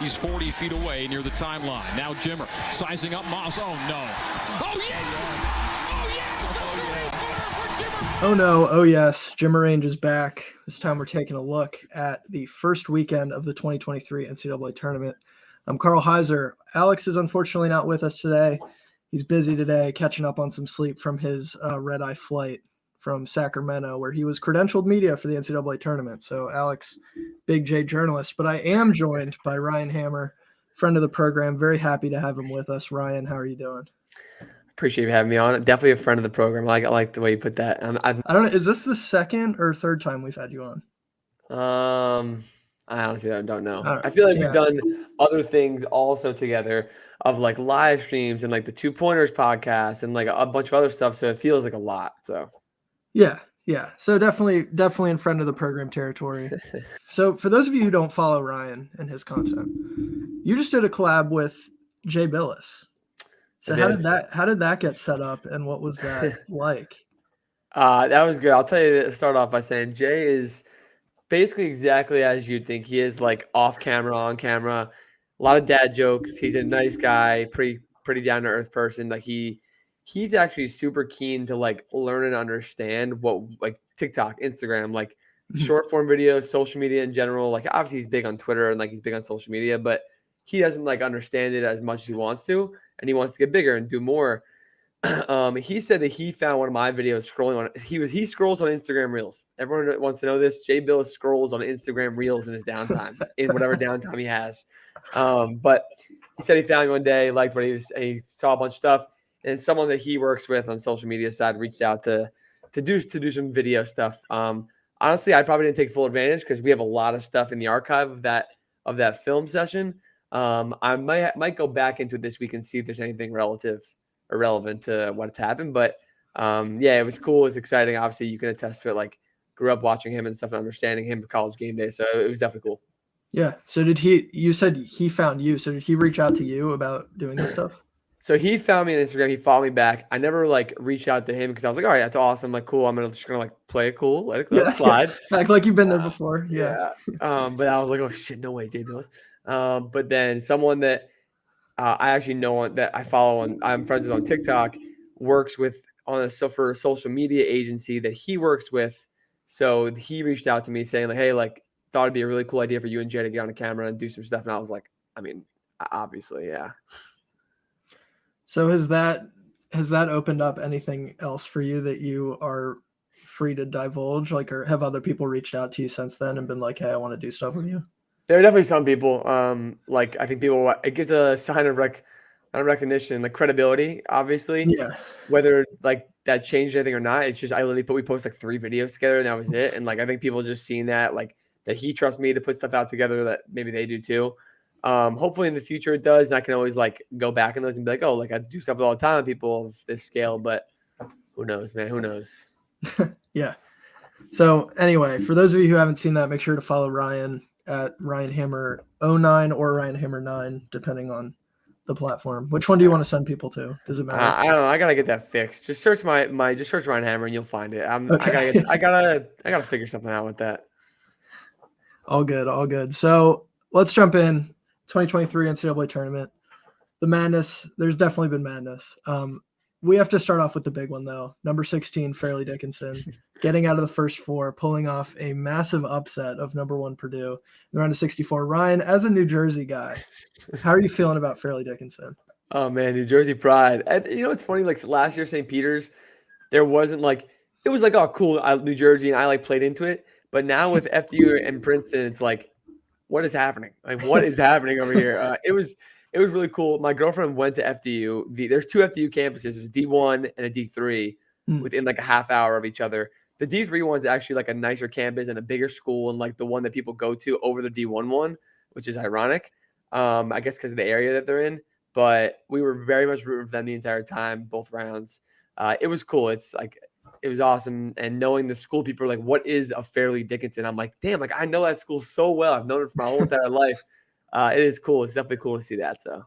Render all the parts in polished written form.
He's 40 feet away near the timeline. Now Jimmer sizing up Moss. Oh, no. Oh, yes! Oh, yes! Oh, yes! Oh, no. Oh, yes. Jimmer Range is back. This time we're taking a look at the first weekend of the 2023 NCAA Tournament. I'm Carl Heiser. Alex is unfortunately not with us today. He's busy today catching up on some sleep from his red-eye flight from Sacramento, where he was credentialed media for the NCAA Tournament. So Alex, Big J journalist. But I am joined by Ryan Hammer, friend of the program. Very happy to have him with us. Ryan, how are you doing? Appreciate you having me on. Definitely a friend of the program. I like the way you put that. I don't know. Is this the second or third time we've had you on? I honestly don't know. Right. I feel like we've done other things also together of like live streams and like the 2 Pointers podcast and like a bunch of other stuff. So it feels like a lot. So yeah. So definitely in friend of the program territory. So for those of you who don't follow Ryan and his content, you just did a collab with Jay Billis. So how did that get set up, and what was that like? That was good. I'll tell you to start off by saying Jay is basically exactly as you'd think. He is like off camera, on camera, a lot of dad jokes. He's a nice guy, pretty down to earth person. Like he's actually super keen to like learn and understand what like TikTok, Instagram, like short form videos, social media in general. Like obviously he's big on Twitter and like he's big on social media, but he doesn't like understand it as much as he wants to, and he wants to get bigger and do more. He said that he found one of my videos scrolling on. He scrolls on Instagram Reels. Everyone wants to know this. Jay Billis scrolls on Instagram Reels in his downtime, in whatever downtime he has. But he said he found one day, liked what he saw a bunch of stuff, and someone that he works with on social media side reached out to do some video stuff. Honestly, I probably didn't take full advantage because we have a lot of stuff in the archive of that film session. I might go back into it this week and see if there's anything relevant to what's happened. But yeah, it was cool. It was exciting. Obviously, you can attest to it. Like, grew up watching him and stuff and understanding him for College Game Day. So it was definitely cool. Yeah. So you said he found you. So did he reach out to you about doing this stuff? So he found me on Instagram. He followed me back. I never like reached out to him because I was like, all right, that's awesome. Like, cool. I'm just gonna like play it cool. Let it slide. Act like you've been there before. Yeah. But I was like, oh shit, no way, Jay Billis. But then someone that I actually know that I follow on, I'm friends with on TikTok, works with for a social media agency that he works with. So he reached out to me saying like, hey, like thought it'd be a really cool idea for you and Jay to get on the camera and do some stuff. And I was like, I mean, obviously, yeah. So has that opened up anything else for you that you are free to divulge? Like, or have other people reached out to you since then and been like, hey, I want to do stuff with you? There are definitely some people. Like I think people, it gives a sign of recognition, like credibility, obviously. Yeah. Whether like that changed anything or not, it's just we post like 3 videos together and that was it. And like I think people just seeing that, like that he trusts me to put stuff out together that maybe they do too. Hopefully in the future it does, and I can always like go back in those and be like, oh, like I do stuff all the time with people of this scale, but who knows, man? Who knows? Yeah. So anyway, for those of you who haven't seen that, make sure to follow Ryan at Ryan Hammer 09 or Ryan Hammer 9, depending on the platform. Which one do you want to send people to? Does it matter? I don't know. I gotta get that fixed. Just search just search Ryan Hammer and you'll find it. Okay. I gotta figure something out with that. All good. So let's jump in. 2023 NCAA Tournament. The madness. There's definitely been madness. We have to start off with the big one, though. Number 16, Fairleigh Dickinson, getting out of the first 4, pulling off a massive upset of number 1 Purdue in the round of 64. Ryan, as a New Jersey guy, how are you feeling about Fairleigh Dickinson? Oh, man, New Jersey pride. And, you know, it's funny, like last year, St. Peter's, there wasn't like – it was like, oh, cool, New Jersey, and I like played into it. But now with FDU and Princeton, it's like, what is happening? Like, what is happening over here? It was really cool. My girlfriend went to FDU. There's 2 FDU campuses. There's a D1 and a D3 within like a half hour of each other. The D3 one's actually like a nicer campus and a bigger school and like the one that people go to over the D1 one, which is ironic, I guess because of the area that they're in. But we were very much rooting for them the entire time, both rounds. It was cool. It was awesome. And knowing the school, people are like, what is a Fairleigh Dickinson? I'm like, damn, like I know that school so well. I've known it for my whole entire life. It is cool. It's definitely cool to see that. So,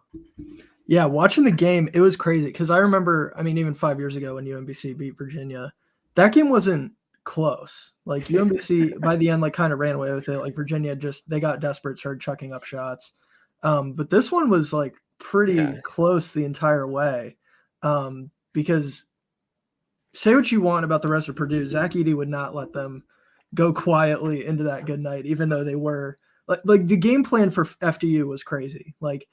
yeah, watching the game, it was crazy because I remember, I mean, even 5 years ago when UMBC beat Virginia, that game wasn't close. Like UMBC by the end, like kind of ran away with it. Like Virginia they got desperate, started chucking up shots. But this one was like pretty close the entire way, because say what you want about the rest of Purdue, Zach Edey would not let them go quietly into that good night, even though they were like the game plan for FDU was crazy. Like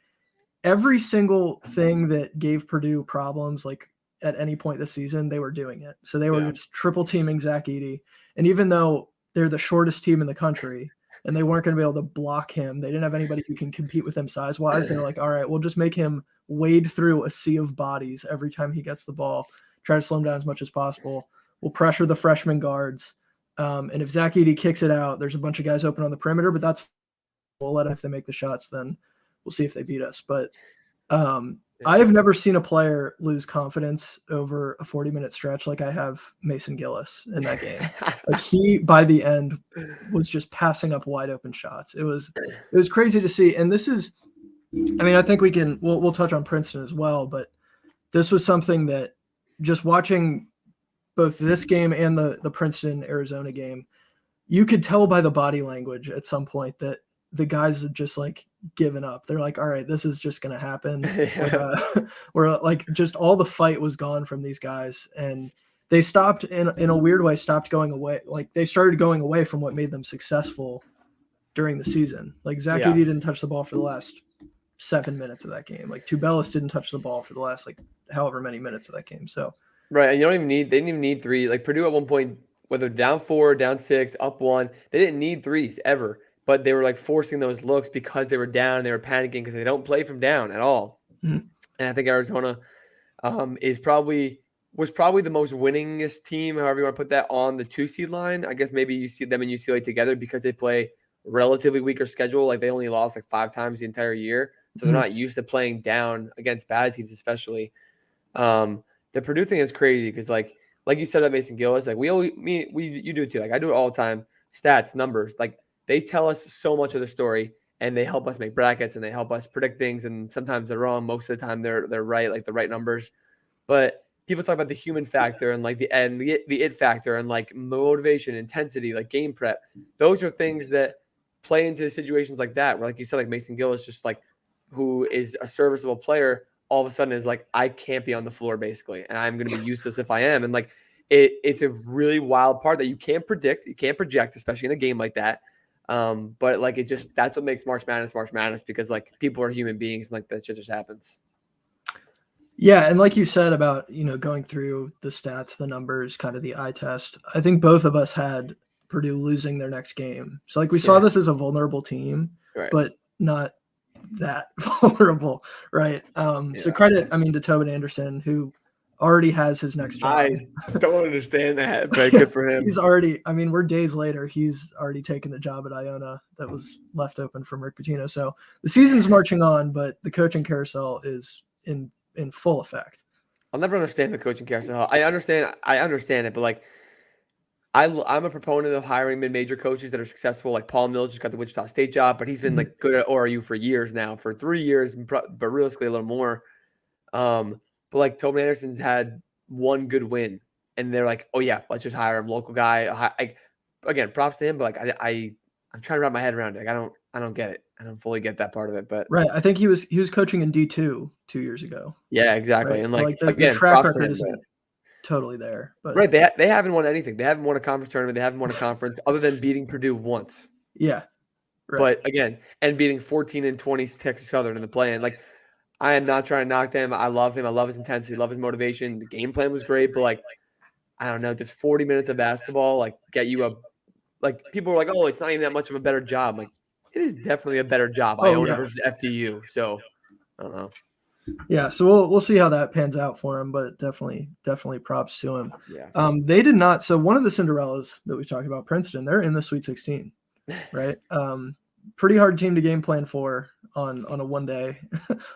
every single thing that gave Purdue problems, like at any point this season, they were doing it. So they were just triple teaming Zach Edey. And even though they're the shortest team in the country and they weren't going to be able to block him, they didn't have anybody who can compete with him size wise. They're like, all right, we'll just make him wade through a sea of bodies every time he gets the ball, try to slow him down as much as possible. We'll pressure the freshman guards. And if Zach Edey kicks it out, there's a bunch of guys open on the perimeter, but we'll let them, if they make the shots, then we'll see if they beat us. But I have never seen a player lose confidence over a 40-minute stretch like I have Mason Gillis in that game. Like he, by the end, was just passing up wide open shots. It was crazy to see. And this is, I mean, I think we'll touch on Princeton as well, but this was something that just watching both this game and the Princeton-Arizona game, you could tell by the body language at some point that the guys had just like given up. They're like, all right, this is just going to happen. Where like just all the fight was gone from these guys, and they stopped in a weird way, stopped going away. Like they started going away from what made them successful during the season. Like Zach Edey didn't touch the ball for the last 7 minutes of that game. Like Tubelis didn't touch the ball for the last like however many minutes of that game. So right, and they didn't even need three. Like Purdue at one point, whether down 4, down 6, up 1, they didn't need threes ever. But they were like forcing those looks because they were down. They were panicking because they don't play from down at all. Mm-hmm. And I think Arizona was probably the most winningest team, however you want to put that, on the 2 seed line. I guess maybe you see them and UCLA together because they play relatively weaker schedule. Like they only lost like 5 times the entire year, so they're not used to playing down against bad teams, especially. The Purdue thing is crazy because like you said about Mason Gillis, like you do too. Like I do it all the time. Stats, numbers, like. They tell us so much of the story, and they help us make brackets, and they help us predict things. And sometimes they're wrong. Most of the time, they're right, like the right numbers. But people talk about the human factor and like the it factor and like motivation, intensity, like game prep. Those are things that play into situations like that, where like you said, like Mason Gillis, just like who is a serviceable player, all of a sudden is like, I can't be on the floor basically, and I'm going to be useless if I am. And like it's a really wild part that you can't predict, you can't project, especially in a game like that. But like that's what makes March Madness, because like people are human beings and like that shit just happens. Yeah, and like you said about, going through the stats, the numbers, kind of the eye test, I think both of us had Purdue losing their next game. So like we saw this as a vulnerable team, but not that vulnerable, right? So credit, to Tobin Anderson, who already has his next job. I don't understand that, but good for him. He's already, we're days later, he's already taken the job at Iona that was left open from Rick Pitino. So the season's marching on, but the coaching carousel is in full effect. I'll never understand the coaching carousel. I understand it, but like I'm a proponent of hiring mid-major coaches that are successful. Like Paul Mills just got the Wichita State job, but he's been like good at ORU for years now, for 3 years, but realistically a little more. But like Tobin Anderson's had one good win, and they're like, oh yeah, let's just hire him, local guy. Again, props to him, but like I'm trying to wrap my head around it. Like, I don't get it. I don't fully get that part of it. But right, I think he was coaching in D2 2 years ago. Yeah, exactly. Right? And like the track record isn't totally there. But right, they haven't won anything. They haven't won a conference tournament. They haven't won a conference other than beating Purdue once. Yeah, right. But again, and beating 14-20 Texas Southern in the play-in. Like, I am not trying to knock them. I love him. I love his intensity. I love his motivation. The game plan was great, but like, I don't know, does 40 minutes of basketball like get you people are like, oh, it's not even that much of a better job. Like, it is definitely a better job. Iona versus FDU. So I don't know. Yeah, so we'll see how that pans out for him, but definitely props to him. Yeah. They did not. So one of the Cinderellas that we talked about, Princeton, they're in the Sweet 16, right? Pretty hard team to game plan for on a one day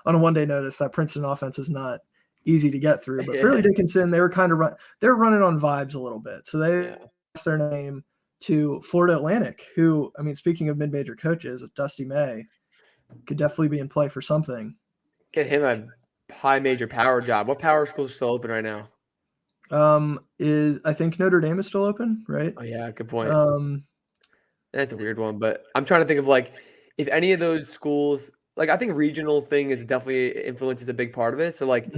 notice. That Princeton offense is not easy to get through. But Fairleigh Dickinson, they were kind of they're running on vibes a little bit. So they lost their name to Florida Atlantic, who, speaking of mid-major coaches, Dusty May could definitely be in play for something. Get him a high major power job. What power school is still open right now? I think Notre Dame is still open, right? Oh yeah, good point. That's a weird one, but I'm trying to think of like if any of those schools like I think regional thing is definitely influences a big part of it. So like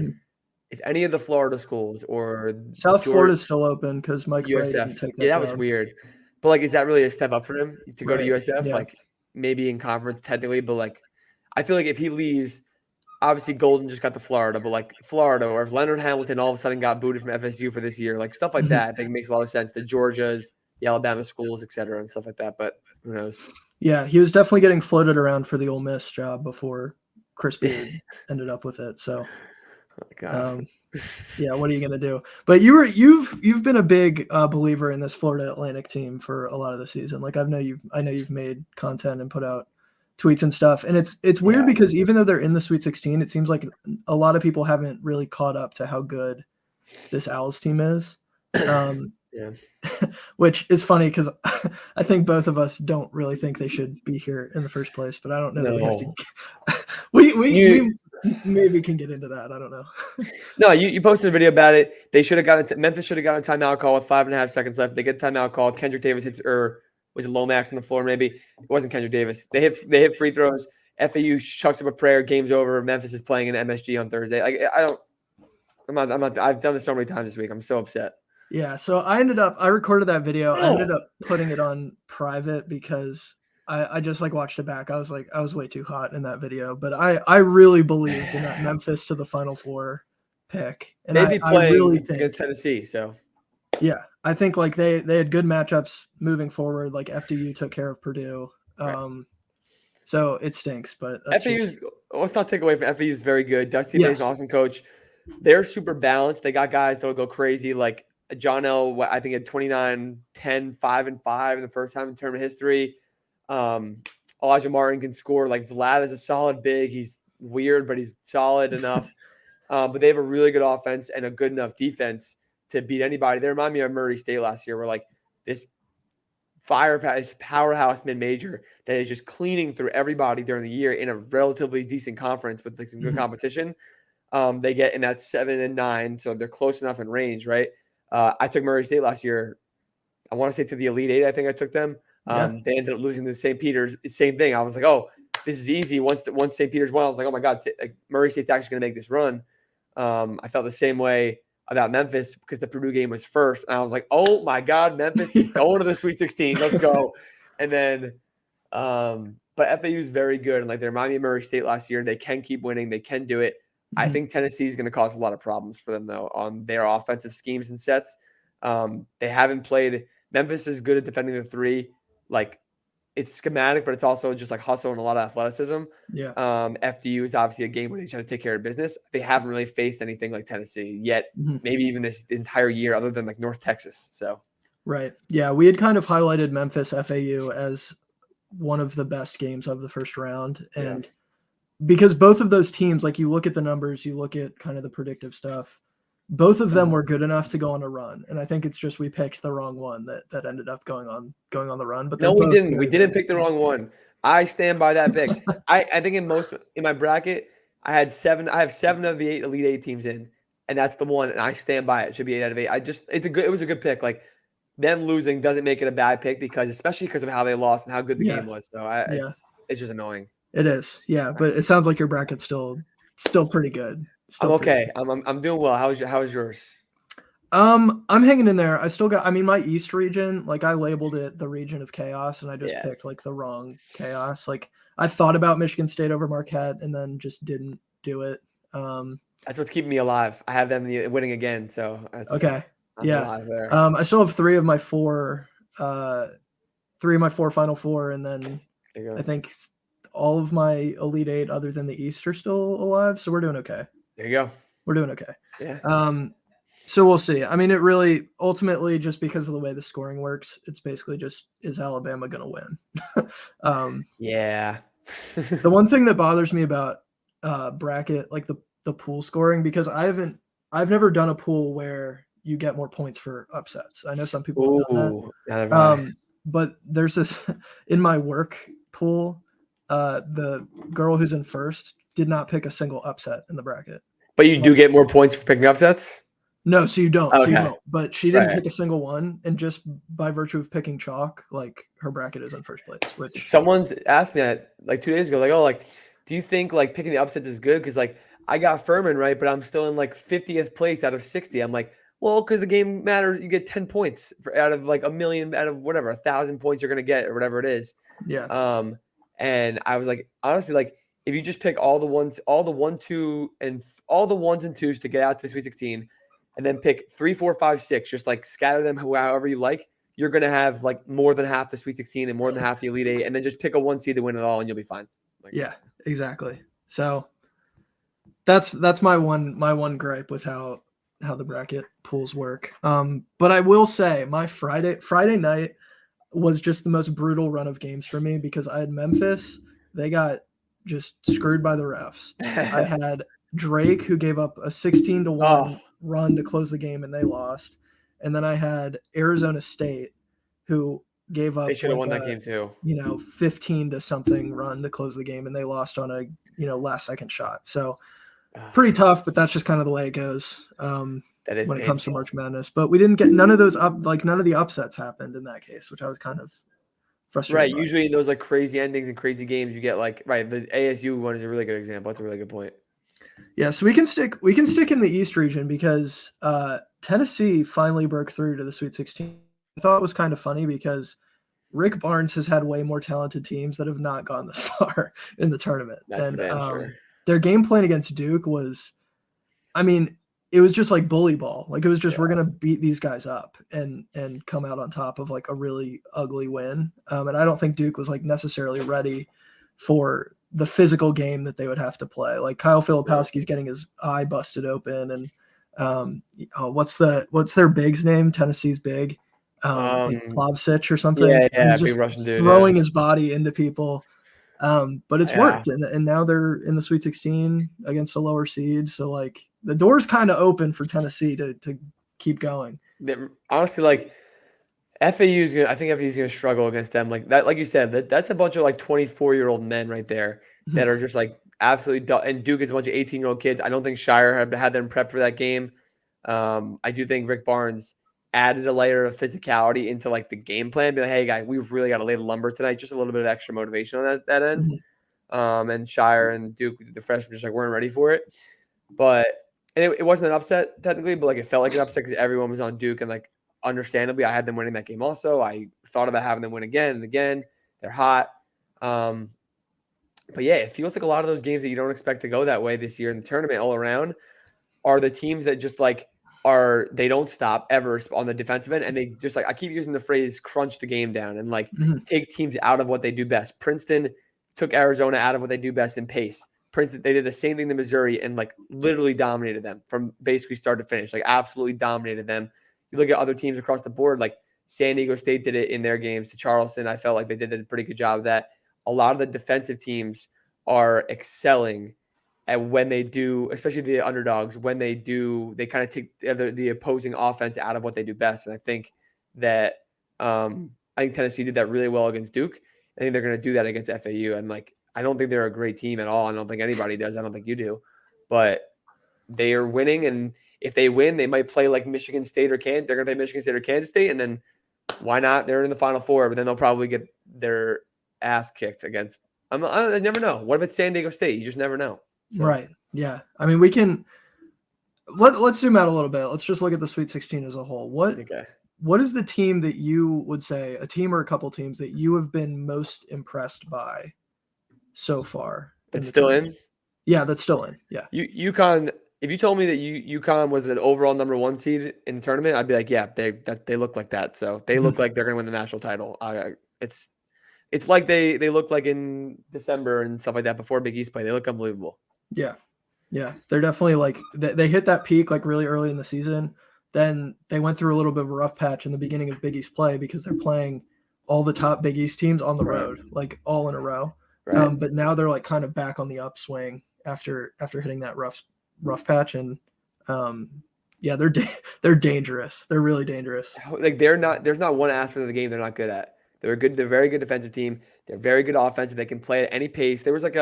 if any of the Florida schools or South Georgia, Florida's still open because Mike Brady didn't USF, take that yeah, that was job. weird. But like, is that really a step up for him to go to Right, USF? yeah. Like maybe in conference technically, but like I feel like if he leaves, obviously Golden just got to Florida, but like Florida, or if Leonard Hamilton all of a sudden got booted from FSU for this year, like stuff like that, I think makes a lot of sense. The Georgias, the Alabama schools, et cetera, and stuff like that. But who knows? Yeah, he was definitely getting floated around for the Ole Miss job before Chris Beard ended up with it. So, Oh my God. yeah, what are you gonna do? But you've been a big believer in this Florida Atlantic team for a lot of the season. Like I know you've made content and put out tweets and stuff, and it's weird because even though they're in the Sweet 16, it seems like a lot of people haven't really caught up to how good this Owls team is. Yeah. Which is funny because I think both of us don't really think they should be here in the first place, but I don't know that we have to. We maybe can get into that. I don't know. No, you posted a video about it. They should have gotten Memphis should have gotten a timeout call with 5.5 seconds left. They get a timeout call. Kendrick Davis hits, or was it Lomax on the floor? Maybe it wasn't Kendrick Davis. They hit free throws. FAU chucks up a prayer. Game's over. Memphis is playing in MSG on Thursday. Like I'm not. I've done this so many times this week. I'm so upset. Yeah, so I recorded that video. I ended up putting it on private because I just like watched it back. I was way too hot in that video, but I really believed in that Memphis to the Final Four pick. And They'd be playing really think against Tennessee, so yeah, I think like they had good matchups moving forward. Like FDU took care of Purdue. So it stinks, but that's let's not take away from FAU is very good. Dusty May's an awesome coach. They're super balanced. They got guys that'll go crazy. Like John L, I think had 29, 10, 5 and 5 in the first time in tournament history. Elijah Martin can score. Like Vlad is a solid big. He's weird, but he's solid enough. But they have a really good offense and a good enough defense to beat anybody. They remind me of Murray State last year, where like this powerhouse mid-major that is just cleaning through everybody during the year in a relatively decent conference with like some good competition. They get in that 7 and 9, so they're close enough in range, right? I took Murray State last year. I want to say to the Elite Eight. I think I took them. They ended up losing to St. Peter's. Same thing. I was like, oh, this is easy. Once St. Peter's won, I was like, oh my God, like Murray State's actually going to make this run. I felt the same way about Memphis because the Purdue game was first, and I was like, oh my God, Memphis is going to the Sweet 16. Let's go. And then, but FAU is very good, and like they remind me of Murray State last year. They can keep winning. They can do it. I think Tennessee is going to cause a lot of problems for them, though, on their offensive schemes and sets. They haven't played. Memphis is good at defending the three. Like, it's schematic, but it's also just like hustle and a lot of athleticism. Yeah. FDU is obviously a game where they try to take care of business. They haven't really faced anything like Tennessee yet, maybe even this entire year, other than like North Texas. So, right. Yeah. We had kind of highlighted Memphis FAU as one of the best games of the first round. And because both of those teams, like you look at the numbers, you look at kind of the predictive stuff, both of them were good enough to go on a run. And I think it's just we picked the wrong one that ended up going on the run. But no, we didn't. We didn't pick the wrong one. I stand by that pick. I think in my bracket, I have 7 of the 8 Elite 8 teams in, and that's the one, and I stand by it. It should be 8 out of 8. It was a good pick. Like them losing doesn't make it a bad pick especially because of how they lost and how good the game was. So it's just annoying. It is. Yeah, but it sounds like your bracket's still pretty good. I'm okay. I'm doing well. How is yours? I'm hanging in there. I still got, my East region, like I labeled it the region of chaos, and I just picked like the wrong chaos. Like I thought about Michigan State over Marquette and then just didn't do it. That's what's keeping me alive. I have them winning again. So okay. I'm alive there. I still have 3 of my 4 Final Four, and then I think all of my Elite 8 other than the East are still alive. So we're doing okay. There you go. We're doing okay. Yeah. So we'll see. I mean, it really ultimately, just because of the way the scoring works, it's basically just, is Alabama going to win? Yeah. The one thing that bothers me about bracket, like the pool scoring, because I've never done a pool where you get more points for upsets. I know some people have done that. But there's this in my work pool, the girl who's in first did not pick a single upset in the bracket. But you do get more points for picking upsets? No, so you don't. Okay. So you don't. But she didn't pick a single one, and just by virtue of picking chalk, like her bracket is in first place. Which someone's asked me that like 2 days ago, like, oh, like, do you think like picking the upsets is good? Because like I got Furman right, but I'm still in like 50th place out of 60. I'm like, well, because the game matters. You get 10 points out of like a million, out of whatever, 1,000 points you're gonna get or whatever it is. Yeah. And I was like, honestly, like if you just pick all the ones and twos to get out to the Sweet 16, and then pick 3, 4, 5, 6, just like scatter them however you like, you're gonna have like more than half the Sweet 16 and more than half the Elite Eight, and then just pick a 1 seed to win it all, and you'll be fine. Like, Yeah, exactly. So that's my one gripe with how the bracket pools work. But I will say my Friday night was just the most brutal run of games for me because I had Memphis. They got just screwed by the refs. I had Drake, who gave up a 16-1 run to close the game, and they lost. And then I had Arizona State, who gave up. They should have won that game too. 15 to something run to close the game, and they lost on a last second shot. So pretty tough, but that's just kind of the way it goes. That is when painful. It comes to March Madness. But we didn't get none of those none of the upsets happened in that case, which I was kind of frustrated. Right. by. Usually in those like crazy endings and crazy games, you get like the ASU one is a really good example. That's a really good point. Yeah, so we can stick in the East region because Tennessee finally broke through to the Sweet 16. I thought it was kind of funny because Rick Barnes has had way more talented teams that have not gone this far in the tournament. That's for damn sure. Their game plan against Duke was, it was just like bully ball. Like it was just, we're going to beat these guys up and come out on top of like a really ugly win. And I don't think Duke was like necessarily ready for the physical game that they would have to play. Like Kyle Filipowski's getting his eye busted open. And what's their big's name? Tennessee's big. Like Plavsic or something. Yeah, just big Russian dude. Throwing his body into people. But it's worked. And now they're in the Sweet 16 against a lower seed. So like the door's kind of open for Tennessee to keep going. Honestly, like I think FAU is gonna struggle against them. Like that, like you said, that's a bunch of like 24-year-old men right there that are just like absolutely dull. And Duke is a bunch of 18-year-old kids. I don't think Shire had them prepped for that game. I do think Rick Barnes added a layer of physicality into like the game plan. Be like, hey guys, we've really got to lay the lumber tonight. Just a little bit of extra motivation on that end. And Shire and Duke, the freshmen, just like weren't ready for it. But it wasn't an upset technically, but like it felt like an upset because everyone was on Duke, and like understandably, I had them winning that game. Also, I thought about having them win again and again. They're hot. But yeah, it feels like a lot of those games that you don't expect to go that way this year in the tournament all around are the teams that just like they don't stop ever on the defensive end, and they just like, I keep using the phrase crunch the game down and like take teams out of what they do best. Princeton took Arizona out of what they do best in pace. Princeton, they did the same thing to Missouri and like literally dominated them from basically start to finish, like absolutely dominated them. You look at other teams across the board, like San Diego State did it in their games to Charleston. I felt like they did a pretty good job of that. A lot of the defensive teams are excelling at when they do, especially the underdogs, when they kind of take the opposing offense out of what they do best. And I think that I think Tennessee did that really well against Duke. I think they're going to do that against FAU. And like, I don't think they're a great team at all. I don't think anybody does. I don't think you do. But they are winning, and if they win, they might play like Michigan State or Kansas. They're going to play Michigan State or Kansas State, and then why not? They're in the Final Four, but then they'll probably get their ass kicked against. I never know. What if it's San Diego State? You just never know. So. Right. Yeah. I mean, we can let's zoom out a little bit. Let's just look at the Sweet 16 as a whole. What is the team that you would say, a team or a couple teams that you have been most impressed by so far? That's still in? Yeah, that's still in. Yeah. UConn, if you told me that UConn was an overall number 1 seed in the tournament, I'd be like, yeah, they look like that. So they look like they're going to win the national title. It's like they look like in December and stuff like that before Big East play. They look unbelievable. Yeah. Yeah. They're definitely like, they hit that peak like really early in the season. Then they went through a little bit of a rough patch in the beginning of Big East play because they're playing all the top Big East teams on the road, like all in a row. Right. But now they're like kind of back on the upswing after hitting that rough patch. And yeah, they're dangerous. They're really dangerous. Like there's not one aspect of the game they're not good at. They're a very good defensive team. They're very good offensive. They can play at any pace. There was like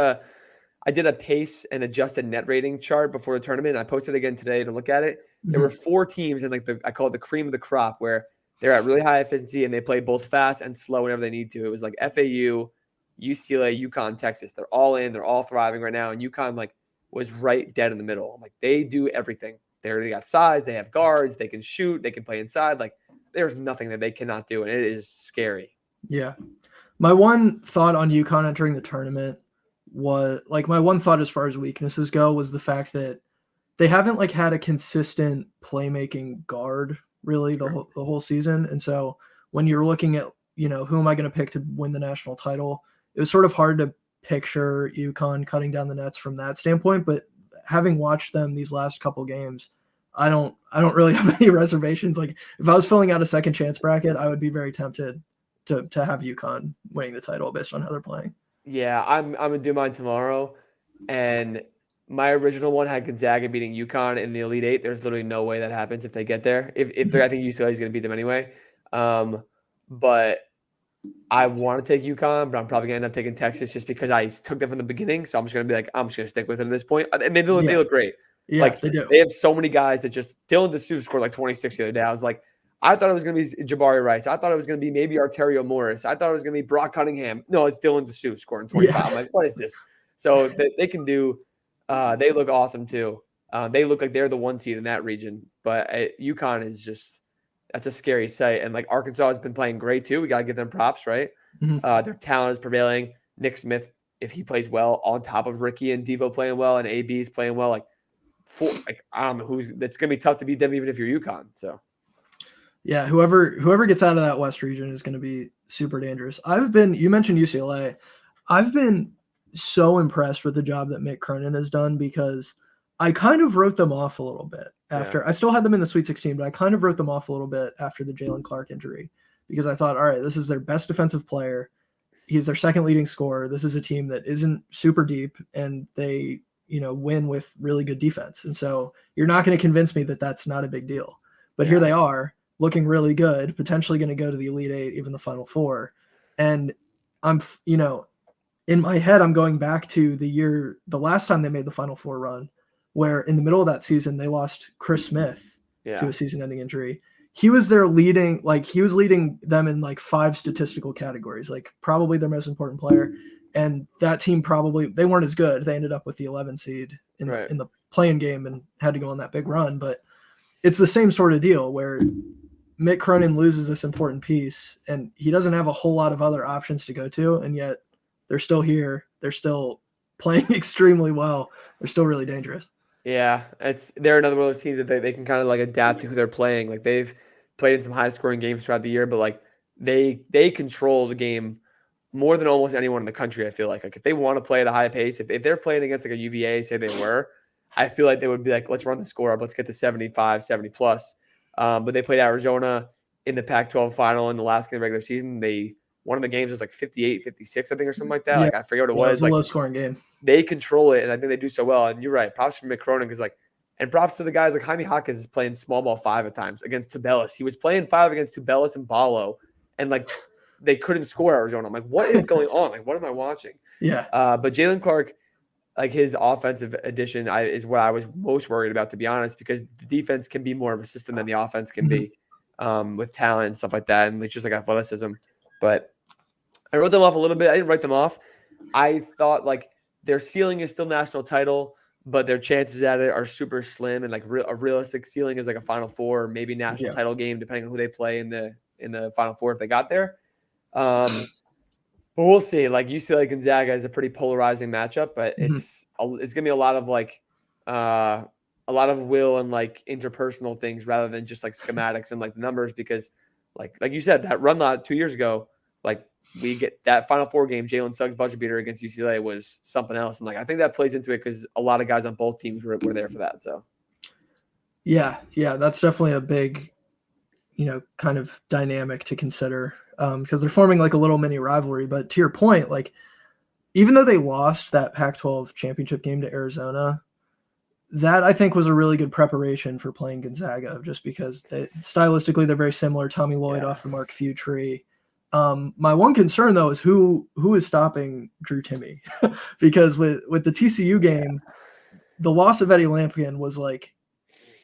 I did a pace and adjusted net rating chart before the tournament. And I posted it again today to look at it. There were 4 teams in like I call it the cream of the crop, where they're at really high efficiency and they play both fast and slow whenever they need to. It was like FAU, UCLA, UConn, Texas. They're all in. They're all thriving right now. And UConn like was right dead in the middle. I'm like, they do everything. They got size. They have guards. They can shoot. They can play inside. Like there's nothing that they cannot do. And it is scary. Yeah. My one thought on UConn entering the tournament was like my one thought as far as weaknesses go was the fact that they haven't like had a consistent playmaking guard really the whole season. And so when you're looking at, who am I going to pick to win the national title, it was sort of hard to picture UConn cutting down the nets from that standpoint. But having watched them these last couple games, I don't really have any reservations. Like if I was filling out a second chance bracket, I would be very tempted to have UConn winning the title based on how they're playing. Yeah, I'm gonna do mine tomorrow, and my original one had Gonzaga beating UConn in the Elite Eight. There's literally no way that happens if they get there. If they're, I think UCLA is gonna beat them anyway. But I want to take UConn, but I'm probably gonna end up taking Texas just because I took them from the beginning. So I'm just gonna be like, I'm just gonna stick with them at this point. And they look great. Yeah, like they do. They have so many guys that just Dylan DeSue scored like 26 the other day. I was like, I thought it was going to be Jabari Rice. I thought it was going to be maybe Arterio Morris. I thought it was going to be Brock Cunningham. No, it's Dylan DeSue scoring 25. Yeah. I'm like, what is this? So they can do they look awesome too. They look like they're the 1 seed in that region. But UConn is just – that's a scary sight. And, like, Arkansas has been playing great too. We got to give them props, right? Mm-hmm. Their talent is prevailing. Nick Smith, if he plays well, on top of Ricky and Devo playing well and AB is playing well, I don't know that's going to be tough to beat them even if you're UConn. So. Yeah, whoever gets out of that West region is going to be super dangerous. You mentioned UCLA. I've been so impressed with the job that Mick Cronin has done because I kind of wrote them off a little bit after. I still had them in the Sweet 16, but I kind of wrote them off a little bit after the Jalen Clark injury because I thought, all right, this is their best defensive player. He's their second leading scorer. This is a team that isn't super deep, and they win with really good defense. And so you're not going to convince me that that's not a big deal. But here they are, looking really good, potentially going to go to the Elite Eight, even the Final Four. And I'm, in my head, I'm going back to the last time they made the Final Four run, where in the middle of that season, they lost Chris Smith to a season-ending injury. He was leading them in like 5 statistical categories, like probably their most important player. And that team they weren't as good. They ended up with the 11 seed in the play-in game and had to go on that big run. But it's the same sort of deal where Mick Cronin loses this important piece and he doesn't have a whole lot of other options to go to. And yet they're still here. They're still playing extremely well. They're still really dangerous. Yeah. They're another one of those teams that they can kind of like adapt to who they're playing. Like they've played in some high scoring games throughout the year, but like they control the game more than almost anyone in the country. I feel like if they want to play at a high pace, if they're playing against like a UVA, say they were, I feel like they would be like, let's run the score up. Let's get to 75, 70 plus. But they played Arizona in the Pac-12 final in the last game of the regular season. One of the games was like 58, 56, I think, or something like that. Yeah. Like I forget what it was. It was a low-scoring game. They control it, and I think they do so well. And you're right. Props for Mick Cronin because and props to the guys like Jaime Hawkins is playing small ball 5 at times against Tubelis. He was playing 5 against Tubelis and Ballo, and like they couldn't score Arizona. I'm like, what is going on? Like, what am I watching? Yeah. But Jalen Clark, like his offensive addition is what I was most worried about, to be honest, because the defense can be more of a system than the offense can be with talent and stuff like that. And it's just like athleticism. But I wrote them off a little bit. I didn't write them off. I thought like their ceiling is still national title, but their chances at it are super slim. And like a realistic ceiling is like a Final Four, or maybe national title game, depending on who they play in the Final Four if they got there. But we'll see. Like UCLA Gonzaga is a pretty polarizing matchup, but it's gonna be a lot of will and like interpersonal things rather than just like schematics and like the numbers, because like you said, that run lot 2 years ago, like we get that Final Four game, Jalen Suggs buzzer beater against UCLA was something else, and like I think that plays into it because a lot of guys on both teams were there for that. So yeah, that's definitely a big, kind of dynamic to consider. Because they're forming like a little mini rivalry. But to your point, like even though they lost that Pac-12 championship game to Arizona, that I think was a really good preparation for playing Gonzaga, just because stylistically they're very similar. Tommy Lloyd off the Mark Few tree. My one concern though is who is stopping Drew Timme, because with the TCU game, the loss of Eddie Lampkin was like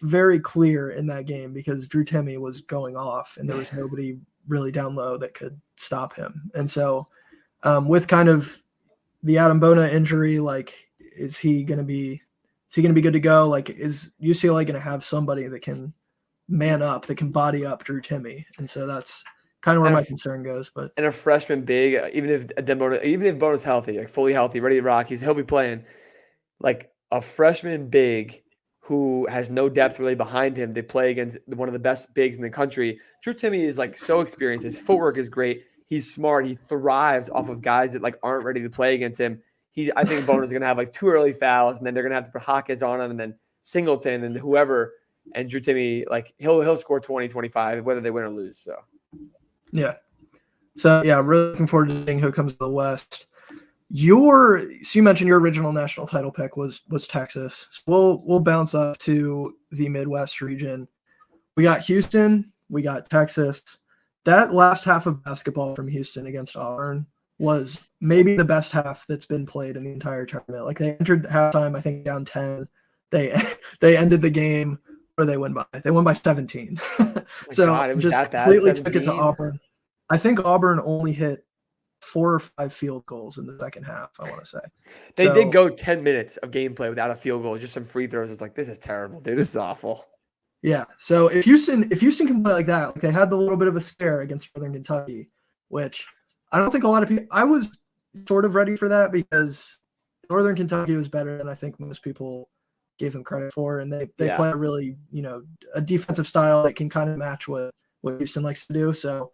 very clear in that game because Drew Timme was going off and there was nobody really down low that could stop him. And so with kind of the Adam Bona injury, like, is he going to be good to go? Like, is UCLA going to have somebody that can man up, that can body up Drew Timme? And so that's kind of where my concern goes. But and a freshman big, even if Bona's healthy, like fully healthy, ready to rock, he'll be playing. Like a freshman big who has no depth really behind him. They play against one of the best bigs in the country. Drew Timme is like so experienced. His footwork is great. He's smart. He thrives off of guys that like aren't ready to play against him. I think Bona's going to have like 2 early fouls, and then they're going to have to put Hawkins on him, and then Singleton and whoever. And Drew Timme, like he'll score 20, 25, whether they win or lose. So yeah. So yeah, really looking forward to seeing who comes to the West. So you mentioned your original national title pick was Texas. So we'll bounce up to the Midwest region. We got Houston, we got Texas. That last half of basketball from Houston against Auburn was maybe the best half that's been played in the entire tournament. Like, they entered halftime, I think, down 10. They ended the game where they won by 17. So God, it was just that bad, completely took 17? it to Auburn. I think Auburn only hit 4 or 5 field goals in the second half, I want to say. They did go 10 minutes of gameplay without a field goal, just some free throws. It's like, this is terrible, dude. This is awful. Yeah. So if Houston can play like that, like they had the little bit of a scare against Northern Kentucky, which I don't think a lot of people – I was sort of ready for that because Northern Kentucky was better than I think most people gave them credit for, and they play a really, a defensive style that can kind of match what Houston likes to do. So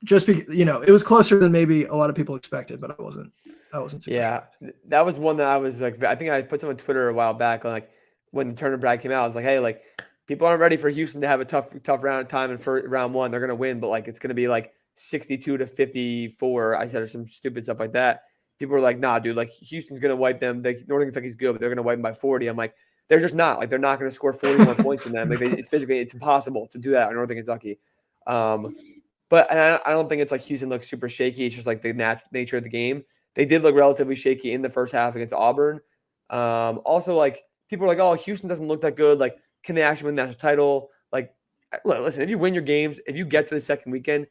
just because, it was closer than maybe a lot of people expected, but I wasn't super sure. That was one that I was like, I think I put some on Twitter a while back, like when the tournament brag came out, I was like, hey, like people aren't ready for Houston to have a tough round of time in round one. They're going to win, but like it's going to be like 62-54. I said, or some stupid stuff like that. People were like, nah, dude, like Houston's going to wipe them. Northern Kentucky's good, but they're going to wipe them by 40. I'm like, they're just not. Like, they're not going to score 40 more points than them. Like, it's impossible to do that on Northern Kentucky. But I don't think it's like Houston looks super shaky. It's just like the nature of the game. They did look relatively shaky in the first half against Auburn. Also, like, people are like, oh, Houston doesn't look that good. Like, can they actually win the national title? Like, listen, if you win your games, if you get to the second weekend,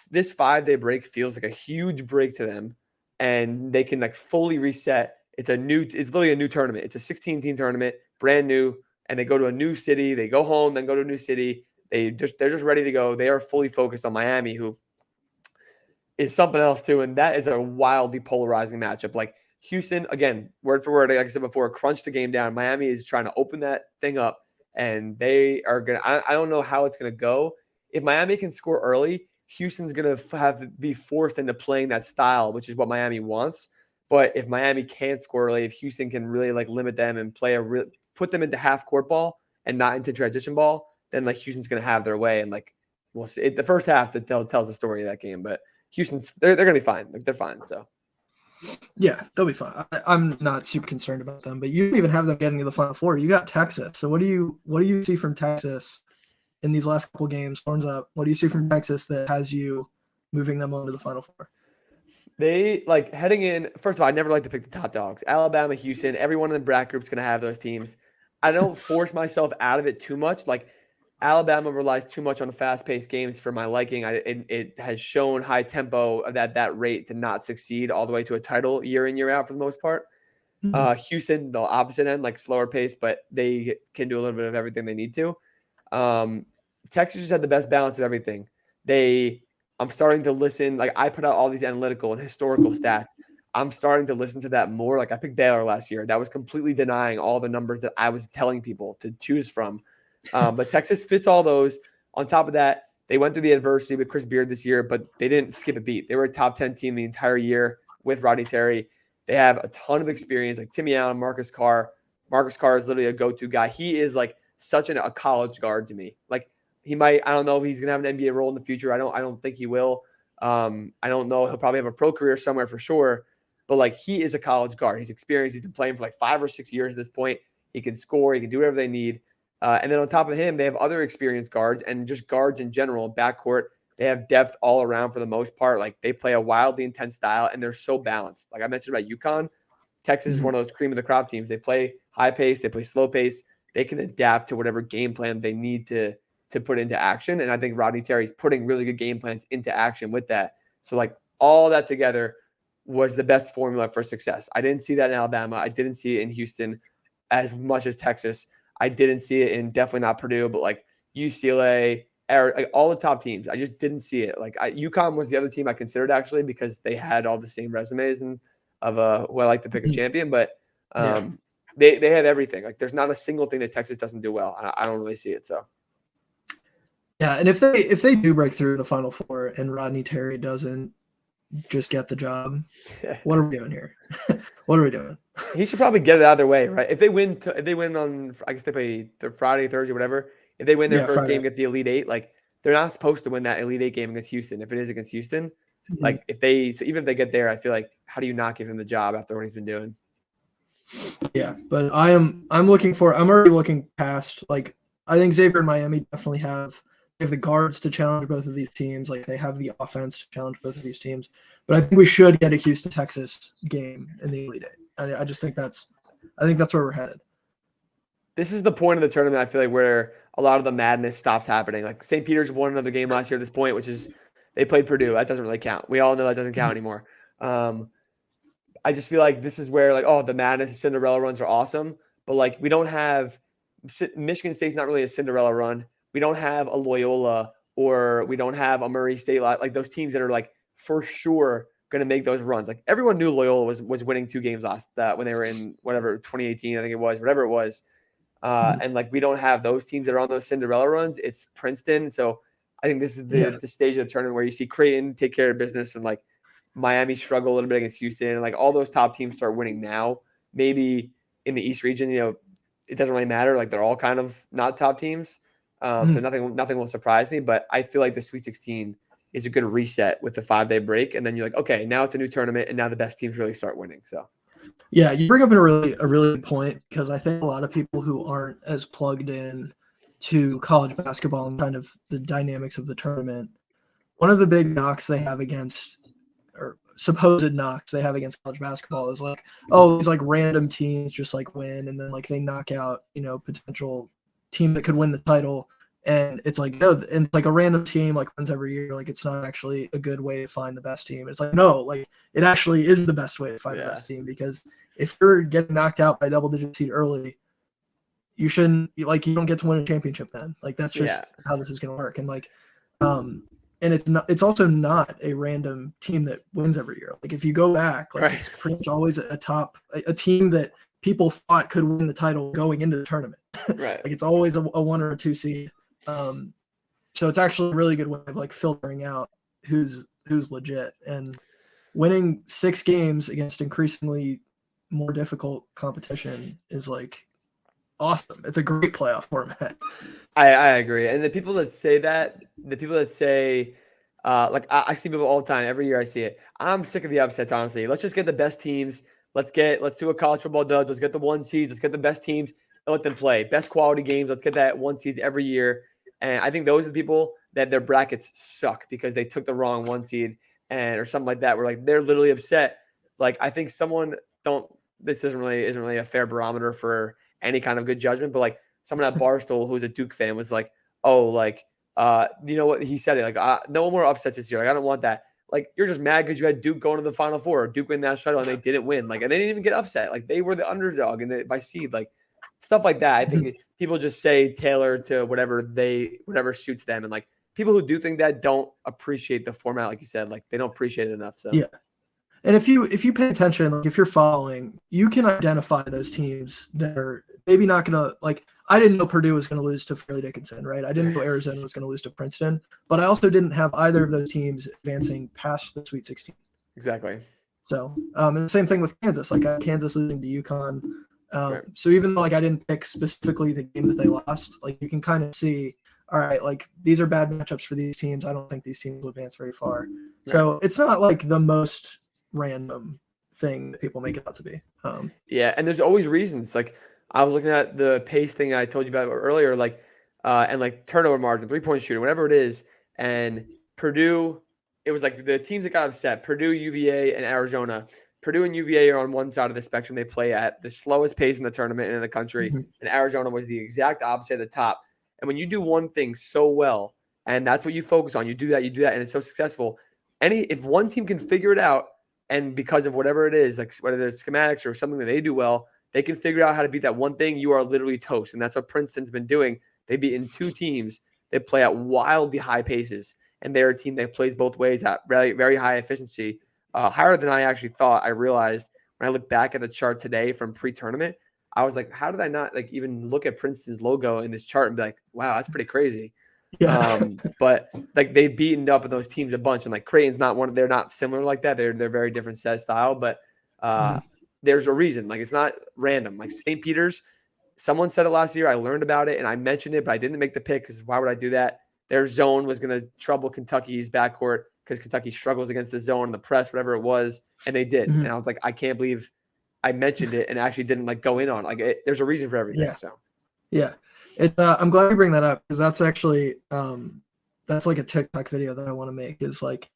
this 5-day break feels like a huge break to them, and they can like fully reset. It's literally a new tournament. It's a 16-team tournament, brand new, and they go to a new city. They go home, then go to a new city. They're just ready to go. They are fully focused on Miami, who is something else too, and that is a wildly polarizing matchup. Like Houston, again, word for word, like I said before, crunch the game down. Miami is trying to open that thing up, and they are gonna. I don't know how it's gonna go. If Miami can score early, Houston's gonna be forced into playing that style, which is what Miami wants. But if Miami can't score early, if Houston can really like limit them and put them into half court ball and not into transition ball, then like Houston's gonna have their way, and like we'll see. The first half that tells the story of that game, but Houston's they're gonna be fine. Like they're fine. So yeah, they'll be fine. I'm not super concerned about them, but you don't even have them getting to the Final Four. You got Texas. So what do you see from Texas in these last couple games? Horns up. What do you see from Texas that has you moving them on to the Final Four? They like heading in. First of all, I never like to pick the top dogs. Alabama, Houston, everyone in the bracket group's gonna have those teams. I don't force myself out of it too much. Like Alabama relies too much on fast-paced games for my liking. It has shown high tempo at that rate to not succeed all the way to a title year in, year out for the most part. Mm-hmm. Houston, the opposite end, like slower pace, but they can do a little bit of everything they need to. Texas just had the best balance of everything. I'm starting to listen. Like I put out all these analytical and historical stats. I'm starting to listen to that more. Like I picked Baylor last year. That was completely denying all the numbers that I was telling people to choose from. But Texas fits all those. On top of that, they went through the adversity with Chris Beard this year, but they didn't skip a beat. They were a top 10 team the entire year with Rodney Terry. They have a ton of experience, like Timmy Allen, Marcus Carr. Marcus Carr is literally a go-to guy. He is like such a college guard to me. Like he might, I don't know if he's gonna have an NBA role in the future. I don't think he will. I don't know. He'll probably have a pro career somewhere for sure. But like he is a college guard. He's experienced. He's been playing for like 5 or 6 years at this point. He can score. He can do whatever they need. And then on top of him, they have other experienced guards and just guards in general, backcourt. They have depth all around for the most part. Like they play a wildly intense style, and they're so balanced. Like I mentioned about UConn, Texas is one of those cream of the crop teams. They play high pace. They play slow pace. They can adapt to whatever game plan they need to put into action. And I think Rodney Terry's putting really good game plans into action with that. So like all that together was the best formula for success. I didn't see that in Alabama. I didn't see it in Houston as much as Texas. I didn't see it in definitely not Purdue, but like UCLA, like all the top teams. I just didn't see it. Like UConn was the other team I considered actually because they had all the same resumes and of who I like to pick a champion, but they have everything. Like there's not a single thing that Texas doesn't do well. I don't really see it. So yeah, and if they do break through the Final Four and Rodney Terry doesn't just get the job, what are we doing here? What are we doing? He should probably get it out of their way, right? If they win on, I guess they play Friday, Thursday, whatever. If they win their first game against the Elite Eight, like they're not supposed to win that Elite Eight game against Houston. If it is against Houston, like even if they get there, I feel like how do you not give him the job after what he's been doing? Yeah, but I'm already looking past. Like I think Xavier and Miami definitely have the guards to challenge both of these teams. Like they have the offense to challenge both of these teams. But I think we should get a Houston Texas game in the Elite Eight. I just think that's where we're headed. This is the point of the tournament, I feel like, where a lot of the madness stops happening. Like St. Peter's won another game last year at this point, which is they played Purdue. That doesn't really count. We all know that doesn't count anymore. I just feel like this is where like, oh, the madness and Cinderella runs are awesome. But like we don't have Michigan State's not really a Cinderella run. We don't have a Loyola or we don't have a Murray State, like those teams that are like for sure going to make those runs. Like everyone knew Loyola was winning 2 games when they were in whatever 2018, I think it was, whatever it was. And like we don't have those teams that are on those Cinderella runs. It's Princeton. So I think this is the stage of the tournament where you see Creighton take care of business and like Miami struggle a little bit against Houston, and like all those top teams start winning now. Maybe in the East region, it doesn't really matter. Like they're all kind of not top teams. So nothing will surprise me, but I feel like the Sweet 16 is a good reset with the 5-day break. And then you're like, okay, now it's a new tournament and now the best teams really start winning. So yeah, you bring up a really good point because I think a lot of people who aren't as plugged in to college basketball and kind of the dynamics of the tournament, one of the big knocks they have against, or supposed knocks they have against college basketball is like, oh, these like random teams just like win and then like they knock out, potential team that could win the title. And it's like, no, and like a random team like wins every year. Like it's not actually a good way to find the best team. It's like, no, like it actually is the best way to find the best team, because if you're getting knocked out by double-digit seed early, you don't get to win a championship then. Like that's just how this is going to work. And like, and it's also not a random team that wins every year. Like if you go back, like it's pretty much always a team that people thought could win the title going into the tournament. Right. Like it's always a 1 or a 2 seed. So it's actually a really good way of like filtering out who's legit, and winning 6 games against increasingly more difficult competition is like awesome. It's a great playoff format. I agree. And the people that say like I see people all the time, every year I see it. I'm sick of the upsets, honestly. Let's just get the best teams. Let's do a college football dud. Let's get the 1 seeds. Let's get the best teams and let them play. Best quality games. Let's get that 1 seed every year. And I think those are the people that their brackets suck because they took the wrong 1 seed or something like that. Where like they're literally upset. Like I think this isn't really a fair barometer for any kind of good judgment, but like someone at Barstool who's a Duke fan was like, oh, like you know what he said it like no more upsets this year. Like I don't want that. Like you're just mad because you had Duke going to the Final Four, or Duke win that title, and they didn't win. Like and they didn't even get upset. Like they were the underdog by seed. Like stuff like that. I think people just say tailor to whatever suits them, and like people who do think that don't appreciate the format, like you said. Like they don't appreciate it enough. So yeah. And if you pay attention, like if you're following, you can identify those teams that are maybe not going to, like, I didn't know Purdue was going to lose to Fairleigh Dickinson, right? I didn't know Arizona was going to lose to Princeton, but I also didn't have either of those teams advancing past the Sweet 16. Exactly. So, and the same thing with Kansas. Like I had Kansas losing to UConn. So even though like I didn't pick specifically the game that they lost, like you can kind of see, all right, like these are bad matchups for these teams. I don't think these teams will advance very far. Right. So it's not like the most random thing that people make it out to be. Yeah, and there's always reasons. Like I was looking at the pace thing I told you about earlier, like and like turnover margin, 3-point shooting, whatever it is. And Purdue, it was like the teams that got upset, Purdue, UVA, and Arizona. Purdue and UVA are on one side of the spectrum. They play at the slowest pace in the tournament and in the country. Mm-hmm. And Arizona was the exact opposite at the top. And when you do one thing so well, and that's what you focus on, you do that, and it's so successful, if one team can figure it out, and because of whatever it is, like whether it's schematics or something that they do well, they can figure out how to beat that one thing, you are literally toast. And that's what Princeton's been doing. They've beaten 2 teams that play at wildly high paces, and they're a team that plays both ways at very, very high efficiency, higher than I actually thought. I realized when I look back at the chart today from pre-tournament, I was like, how did I not like even look at Princeton's logo in this chart and be like, wow, that's pretty crazy. Yeah. But like they've beaten up those teams a bunch, and like Creighton's not one. They're not similar like that. They're very different set style, but there's a reason. Like it's not random. Like St. Peter's, someone said it last year. I learned about it and I mentioned it, but I didn't make the pick because why would I do that? Their zone was going to trouble Kentucky's backcourt because Kentucky struggles against the zone and the press, whatever it was, and they did. And I was like, I can't believe I mentioned it and actually didn't like go in on it. Like there's a reason for everything. Yeah. So yeah. I'm glad you bring that up because that's actually that's like a TikTok video that I want to make. Is like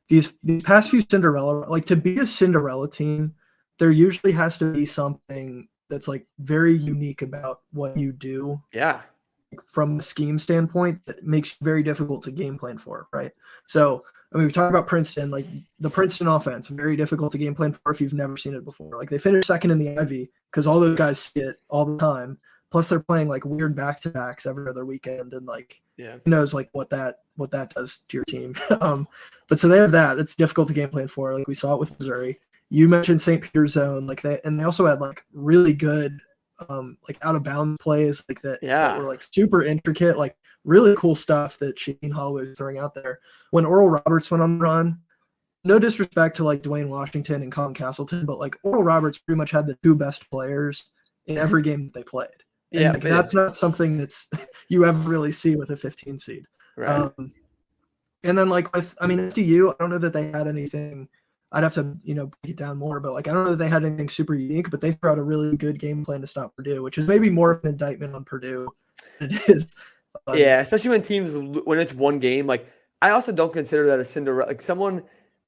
these past few Cinderella, like to be a Cinderella team, there usually has to be something that's like very unique about what you do. Yeah. From a scheme standpoint, that makes it very difficult to game plan for, right? So I mean, we talked about Princeton, like the Princeton offense, very difficult to game plan for if you've never seen it before. Like they finished second in the Ivy because all those guys see it all the time. Plus, they're playing like weird back-to-backs every other weekend, and like who knows like what that does to your team. But so they have that. It's difficult to game plan for. Like we saw it with Missouri. You mentioned St. Peter's zone, like they also had like really good like out of bounds plays like that were like super intricate, like really cool stuff that Shane Holloway was throwing out there. When Oral Roberts went on the run, no disrespect to like Dwayne Washington and Colin Castleton, but like Oral Roberts pretty much had the 2 best players in every game that they played. And like, that's not something that's you ever really see with a 15 seed. Right. And then like with, I mean, FDU, I don't know that they had anything. I'd have to, break it down more, but like I don't know that they had anything super unique, but they threw out a really good game plan to stop Purdue, which is maybe more of an indictment on Purdue than it is. Especially when it's one game. Like I also don't consider that a Cinderella. Like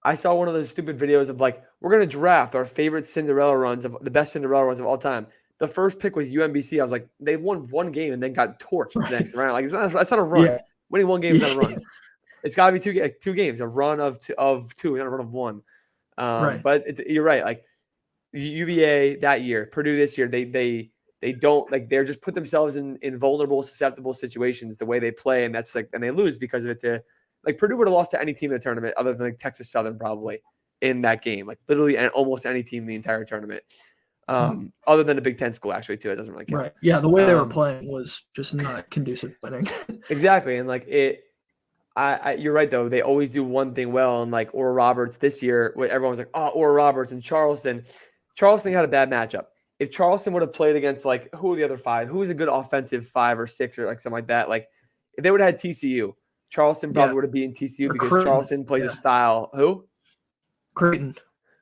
I saw one of those stupid videos of like we're gonna draft our favorite Cinderella runs of the best Cinderella runs of all time. The first pick was UMBC. I was like, they won one game and then got torched the next round. Like that's not a run. Yeah. Winning one game is not a run. It's got to be two games, a run of two, not a run of one. Right. But you're right. Like UVA that year, Purdue this year, they don't like they're just put themselves in vulnerable, susceptible situations the way they play, and that's like and they lose because of it. To like Purdue would have lost to any team in the tournament other than like Texas Southern probably in that game, like literally and almost any team in the entire tournament. Other than a Big Ten school, actually, too. It doesn't really count. Right. Yeah, the way they were playing was just not conducive to winning. Exactly. And like you're right, though. They always do one thing well. And like Oral Roberts this year, everyone was like, oh, Oral Roberts and Charleston. Charleston had a bad matchup. If Charleston would have played against like who are the other 5? Who is a good offensive 5 or 6 or like something like that? Like if they would have had TCU, Charleston probably would have beaten TCU because Creighton. Charleston plays a style. Who? Creighton.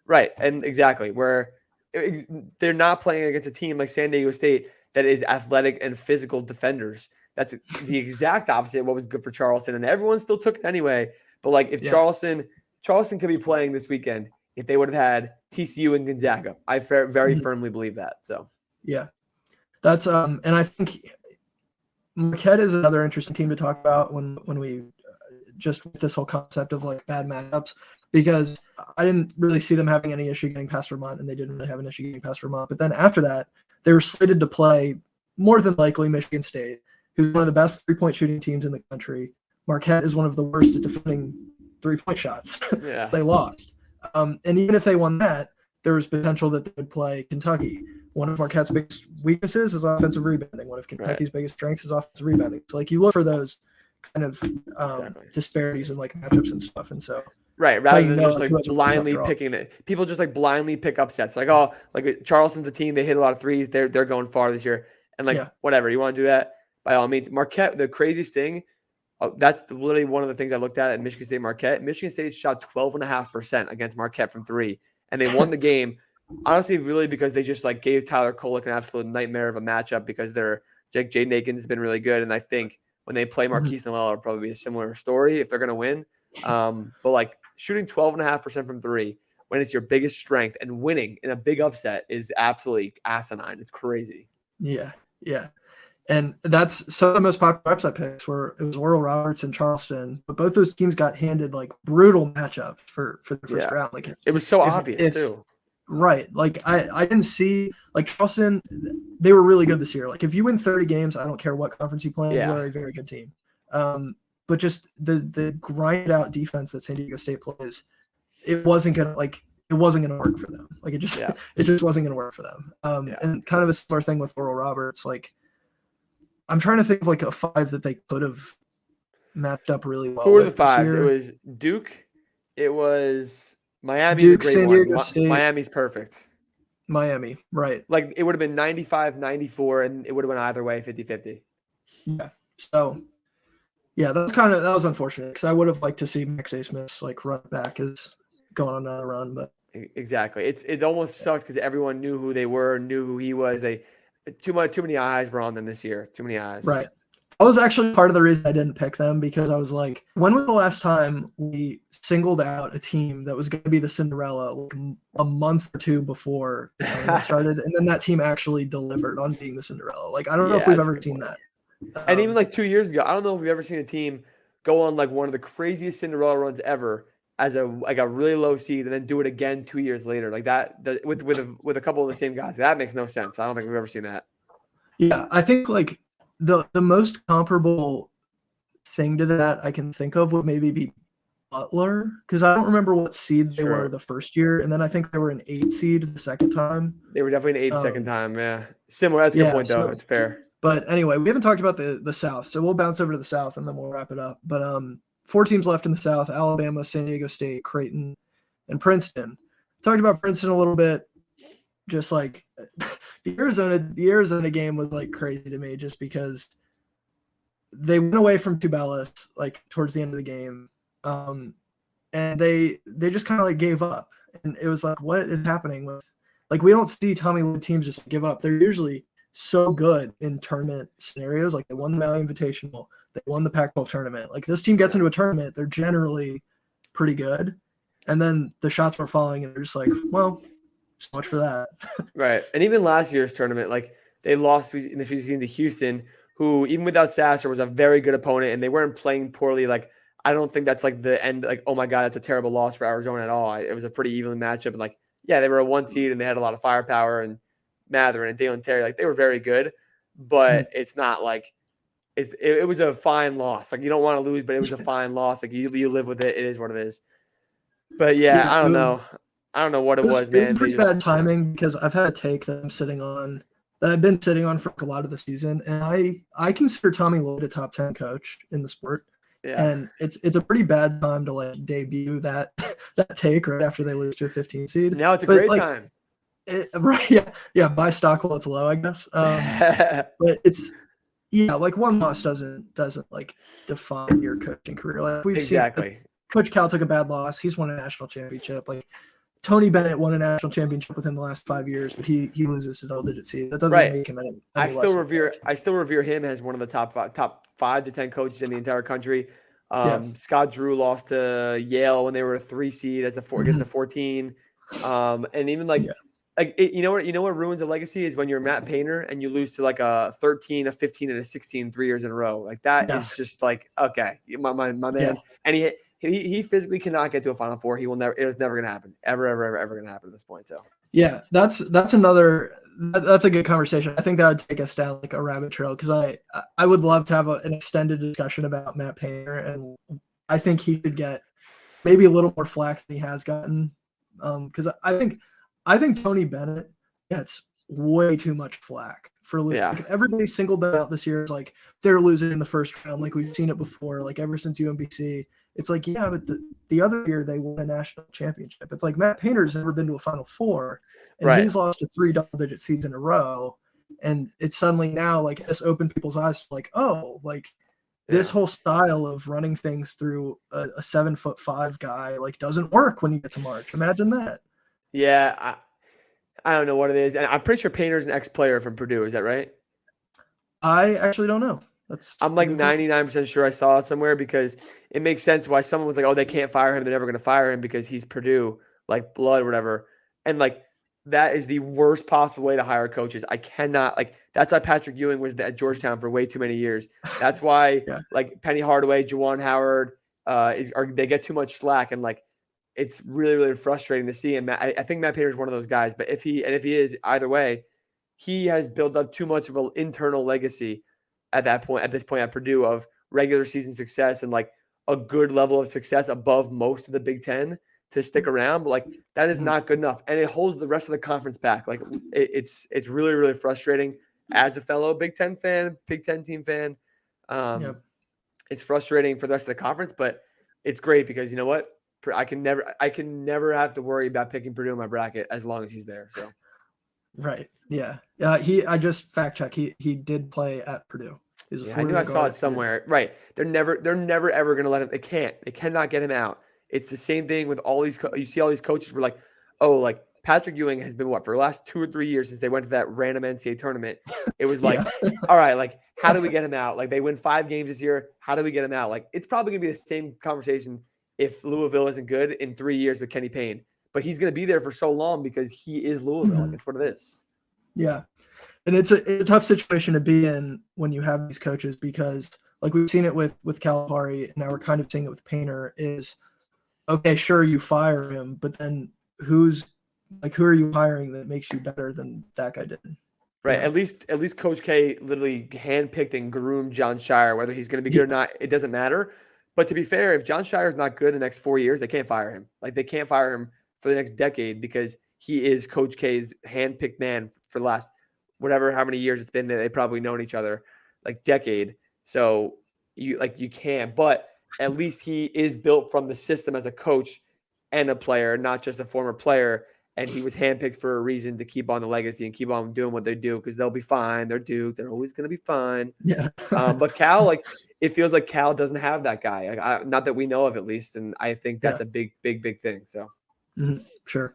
Right. And exactly where they're not playing against a team like San Diego State that is athletic and physical defenders. That's the exact opposite of what was good for Charleston, and everyone still took it anyway. But like if Charleston could be playing this weekend if they would have had TCU and Gonzaga. I very firmly believe that. So that's and I think Marquette is another interesting team to talk about when we just with this whole concept of like bad matchups. Because I didn't really see them having any issue getting past Vermont, and they didn't really have an issue getting past Vermont. But then after that, they were slated to play more than likely Michigan State, who's one of the best three-point shooting teams in the country. Marquette is one of the worst at defending three-point shots. So they lost. And even if they won that, there was potential that they would play Kentucky. One of Marquette's biggest weaknesses is offensive rebounding. One of Kentucky's biggest strengths is offensive rebounding. So like you look for those kind of disparities in like matchups and stuff, and so rather than just like blindly picking it. People just like blindly pick upsets. Like like Charleston's a team, they hit a lot of threes, they're going far this year, and like whatever you want to do that by all means. Marquette, the craziest thing, that's literally one of the things I looked at Michigan State Marquette. Michigan State shot 12.5% against Marquette from 3, and they won the game. Honestly, really because they just like gave Tyler Kolek an absolute nightmare of a matchup because they're like Jaden Akins has been really good, and I think when they play Marquise Noel, it'll probably be a similar story if they're going to win. But like shooting 12.5% from 3 when it's your biggest strength and winning in a big upset is absolutely asinine. It's crazy. Yeah. And that's some of the most popular upset picks were it was Oral Roberts and Charleston, but both those teams got handed like brutal matchups for the first round. Like it was so obvious too. Right. Like I didn't see like Charleston, they were really good this year. Like if you win 30 games, I don't care what conference you play in, you're a very good team. But just the grind out defense that San Diego State plays, it wasn't gonna work for them. Like it just wasn't gonna work for them. And kind of a similar thing with Oral Roberts. Like I'm trying to think of like a 5 that they could have matched up really well. Who were the 5s? It was Duke. It was Miami. Duke, San Diego State. Miami's perfect. Miami, right. Like it would have been 95-94, and it would have went either way, 50-50. Yeah. So, yeah, that was unfortunate because I would have liked to see Max Asmus like run back as going on another run, but exactly. It almost sucked because everyone knew who they were, knew who he was. Too many eyes were on them this year. Too many eyes. Right. That was actually part of the reason I didn't pick them because I was like, when was the last time we singled out a team that was going to be the Cinderella like a month or two before the tournament started, and then that team actually delivered on being the Cinderella? Like, I don't know if we've ever seen that. And even like 2 years ago, I don't know if we've ever seen a team go on like one of the craziest Cinderella runs ever as a really low seed and then do it again 2 years later like that with a couple of the same guys. That makes no sense. I don't think we've ever seen that. Yeah, I think like the most comparable thing to that I can think of would maybe be Butler, because I don't remember what seed they were the first year, and then I think they were an 8 seed the second time. They were definitely an 8 second time. Yeah, similar. That's a good point though. It's fair. But anyway, we haven't talked about the South, so we'll bounce over to the South and then we'll wrap it up. But 4 teams left in the South: Alabama, San Diego State, Creighton, and Princeton. Talked about Princeton a little bit. Just like the Arizona game was like crazy to me, just because they went away from Tubelis like towards the end of the game, and they just kind of like gave up, and it was like, what is happening with like we don't see Tommy Lloyd teams just give up. They're usually so good in tournament scenarios. Like they won the Valley Invitational, they won the Pac-12 tournament. Like this team gets into a tournament, they're generally pretty good, and then the shots were falling, and they're just like, well, so much for that. Right. And even last year's tournament, like they lost in the season to Houston, who even without Sasser was a very good opponent, and they weren't playing poorly. Like I don't think that's like the end. Like, oh my God, that's a terrible loss for Arizona at all. It was a pretty even matchup, and like they were a 1 seed and they had a lot of firepower, and Mather and Dalen Terry, like they were very good, but it's not like it was a fine loss. Like you don't want to lose, but it was a fine loss. Like you live with it. It is what it is. But I don't know. I don't know what it was, man. It was pretty bad timing because I've had a take that I've been sitting on for a lot of the season, and I consider Tommy Lloyd a top 10 coach in the sport. Yeah. And it's a pretty bad time to like debut that take right after they lose to a 15 seed. Now it's a great time. Right? Yeah. Buy stock while it's low, I guess. But it's like one loss doesn't like define your coaching career. Like we've seen Coach Cal took a bad loss. He's won a national championship. Like Tony Bennett won a national championship within the last 5 years, but he loses to double-digit seed. That doesn't make him any I still revere him as one of the top 5 to 10 coaches in the entire country. Scott Drew lost to Yale when they were a 3 seed against a 14. And even you know what ruins a legacy is when you're Matt Painter and you lose to like a 13, a 15, and a 16 3 years in a row. Like that is just like, okay, my man. Yeah. And he physically cannot get to a Final Four. He will never. It was never going to happen. Ever going to happen at this point. So that's a good conversation. I think that would take us down like a rabbit trail because I would love to have an extended discussion about Matt Painter, and I think he should get maybe a little more flack than he has gotten. Because I think Tony Bennett gets way too much flack for like everybody singled them out this year. It's like they're losing in the first round, like we've seen it before, like ever since UMBC. It's like, but the other year they won a national championship. It's like Matt Painter's never been to a Final Four, and he's lost to 3 double-digit seeds in a row. And it's suddenly now like this opened people's eyes to like, this whole style of running things through a 7'5" guy like doesn't work when you get to March. Imagine that. Yeah, I don't know what it is, and I'm pretty sure Painter's an ex-player from Purdue. Is that right? I actually don't know. I'm like 99% sure I saw it somewhere because it makes sense why someone was like, oh, they can't fire him. They're never going to fire him because he's Purdue, like blood or whatever. And like that is the worst possible way to hire coaches. I cannot that's why Patrick Ewing was at Georgetown for way too many years. That's why Penny Hardaway, Juwan Howard, they get too much slack, and it's really, really frustrating to see. And I think Matt Painter is one of those guys. But if he is either way, he has built up too much of an internal legacy at this point at Purdue of regular season success and a good level of success above most of the Big Ten to stick around. But that is not good enough, and it holds the rest of the conference back. It's really, really frustrating as a fellow Big Ten fan, Big Ten team fan. It's frustrating for the rest of the conference, but it's great because you know what? I can never have to worry about picking Purdue in my bracket as long as he's there. So, right, yeah. I just fact check. He did play at Purdue. I knew I saw it somewhere. Right, they're never ever going to let him. They cannot get him out. It's the same thing with all these. You see all these coaches were Patrick Ewing has been for the last 2 or 3 years since they went to that random NCAA tournament. It was all right, how do we get him out? They win 5 games this year. How do we get him out? It's probably gonna be the same conversation if Louisville isn't good in 3 years with Kenny Payne, but he's gonna be there for so long because he is Louisville. That's what it is. Yeah, and it's a tough situation to be in when you have these coaches because we've seen it with Calipari, and now we're kind of seeing it with Painter. Is okay, sure, you fire him, but then who are you hiring that makes you better than that guy did? Right. At least Coach K literally handpicked and groomed John Shire. Whether he's going to be good or not, it doesn't matter. But to be fair, if John Shire is not good in the next 4 years, they can't fire him. They can't fire him for the next decade because he is Coach K's handpicked man for the last how many years it's been that they've probably known each other, decade. So you can't. But at least he is built from the system as a coach and a player, not just a former player. And he was handpicked for a reason to keep on the legacy and keep on doing what they do because they'll be fine. They're Duke. They're always going to be fine. Yeah. But Cal, it feels like Cal doesn't have that guy. Not that we know of, at least. And I think that's a big, big, big thing. So, sure.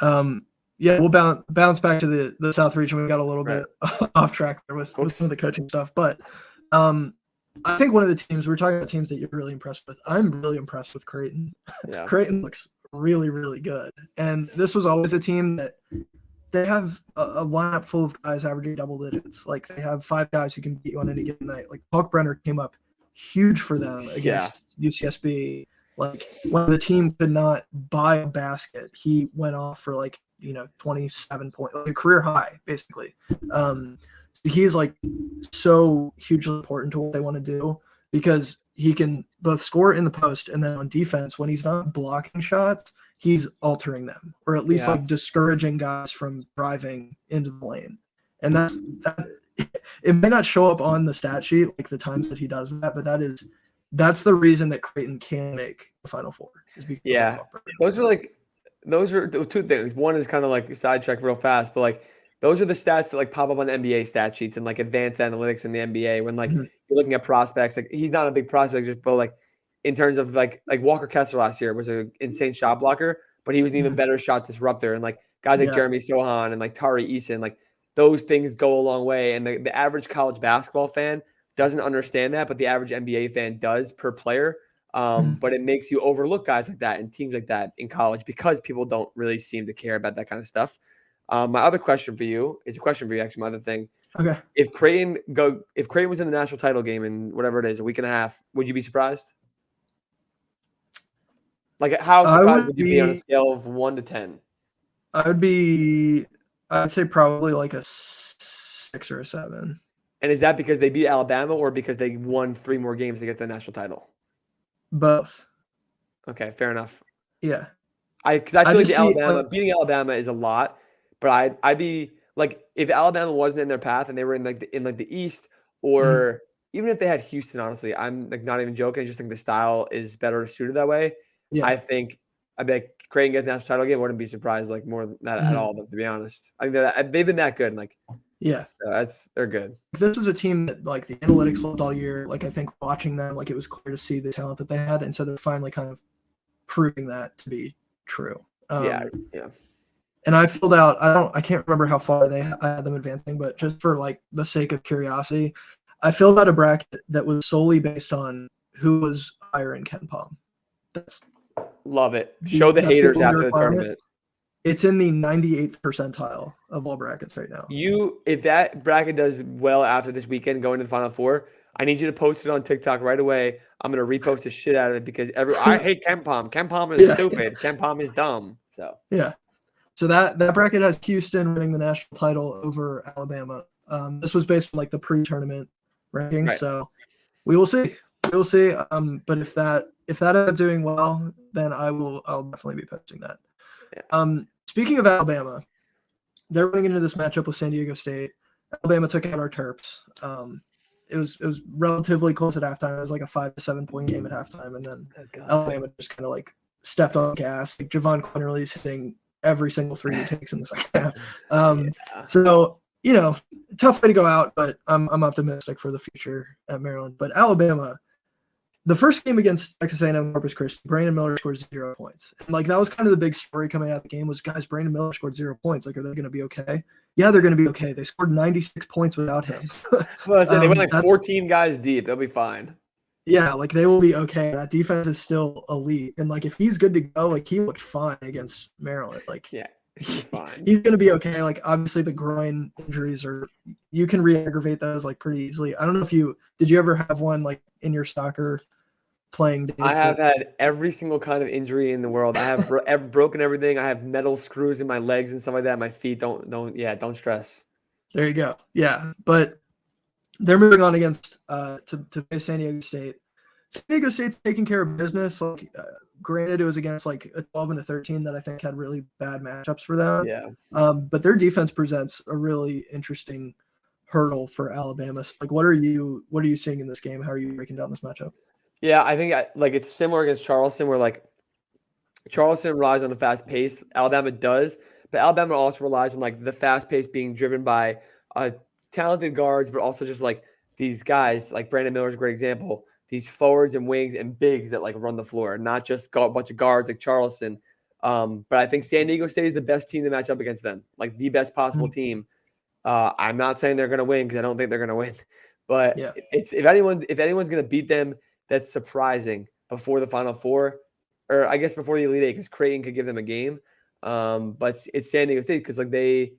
We'll bounce back to the South region. We got a little bit off track there with some of the coaching stuff. But I think one of the teams, we're talking about teams that you're really impressed with. I'm really impressed with Creighton. Yeah. Creighton looks really, really good. And this was always a team that they have a lineup full of guys averaging double digits. They have 5 guys who can beat you on any given night. Hulkbrenner came up huge for them against UCSB. When the team could not buy a basket, he went off for 27 points, a career high, basically. He's so hugely important to what they want to do because he can both score in the post and then on defense, when he's not blocking shots, he's altering them or at least discouraging guys from driving into the lane. And that it may not show up on the stat sheet the times that he does that, but that's the reason that Creighton can make the Final Four. Those are 2 things. One is kind of sidetrack real fast, but those are the stats that pop up on the NBA stat sheets and advanced analytics in the NBA when you're looking at prospects. He's not a big prospect, but in terms of Walker Kessler last year was an insane shot blocker, but he was an even better shot disruptor. And guys like Jeremy Sohan and Tari Eason, those things go a long way. And the average college basketball fan doesn't understand that, but the average NBA fan does per player. But it makes you overlook guys like that and teams like that in college because people don't really seem to care about that kind of stuff. My other question for you is a question for you, actually, my other thing. Okay. If Creighton was in the national title game in whatever it is, a week and a half, would you be surprised? How surprised would you be on a scale of 1 to 10? I'd say probably a 6 or a 7. And is that because they beat Alabama or because they won 3 more games to get the national title? Both. Okay, fair enough. Yeah. Because I feel beating Alabama is a lot. But I'd be if Alabama wasn't in their path and they were in the East, or even if they had Houston, honestly, I'm not even joking. I just think the style is better suited that way. Yeah. I think Creighton gets the national title game. I wouldn't be surprised more than that at all. But to be honest, I think they've been that good. So they're good. This was a team that the analytics looked all year. I think watching them, it was clear to see the talent that they had, and so they're finally kind of proving that to be true. Yeah. And I filled out, I can't remember how far I had them advancing, but just for the sake of curiosity, I filled out a bracket that was solely based on who was higher in Ken Palm. Love it. Show the haters after the tournament. It's in the 98th percentile of all brackets right now. If that bracket does well after this weekend, going to the Final Four, I need you to post it on TikTok right away. I'm gonna repost the shit out of it because I hate KenPom. KenPom is stupid. KenPom is dumb. So yeah. So that bracket has Houston winning the national title over Alabama. This was based on like the pre-tournament rankings. Right. So we will see. We'll see. But if that ends up doing well, then I'll definitely be posting that. Yeah. Speaking of Alabama, they're running into this matchup with San Diego State. Alabama took out our Terps. It was relatively close at halftime. It was like a 5 to 7 point game at halftime, and then Alabama just kind of like stepped on the gas. Like Javon Quinterly's hitting every single three he takes in the second half. So tough way to go out, but I'm optimistic for the future at Maryland. But Alabama, the first game against Texas A&M Corpus Christi, Brandon Miller scored 0 points. And like that was kind of the big story coming out of the game was, guys, Brandon Miller scored 0 points. Like, are they going to be okay? Yeah, they're going to be okay. They scored 96 points without him. Well, I said they went like 14 guys deep. They'll be fine. Yeah, like they will be okay. That defense is still elite. And like if he's good to go, like he looked fine against Maryland. Like he's fine. He's going to be okay. Like obviously the groin injuries you can re-aggravate those like pretty easily. I don't know if did you ever have one like in your soccer playing days? I have had every single kind of injury in the world. I have broken everything. I have metal screws in my legs and stuff like that. My feet don't stress. There you go. Yeah, but they're moving on against to face San Diego State. San Diego State's taking care of business. Like, granted, it was against like a 12 and a 13 that I think had really bad matchups for them. Yeah. But their defense presents a really interesting hurdle for Alabama. So, like, what are you seeing in this game? How are you breaking down this matchup? Yeah, I think it's similar against Charleston, where like Charleston relies on the fast pace. Alabama does, but Alabama also relies on like the fast pace being driven by talented guards, but also just like these guys, like Brandon Miller's a great example. These forwards and wings and bigs that like run the floor, not just a bunch of guards like Charleston. But I think San Diego State is the best team to match up against them, like the best possible team. I'm not saying they're going to win because I don't think they're going to win, but if anyone's going to beat them, that's surprising before the Final Four, or I guess before the Elite Eight, because Creighton could give them a game. But it's San Diego State because like the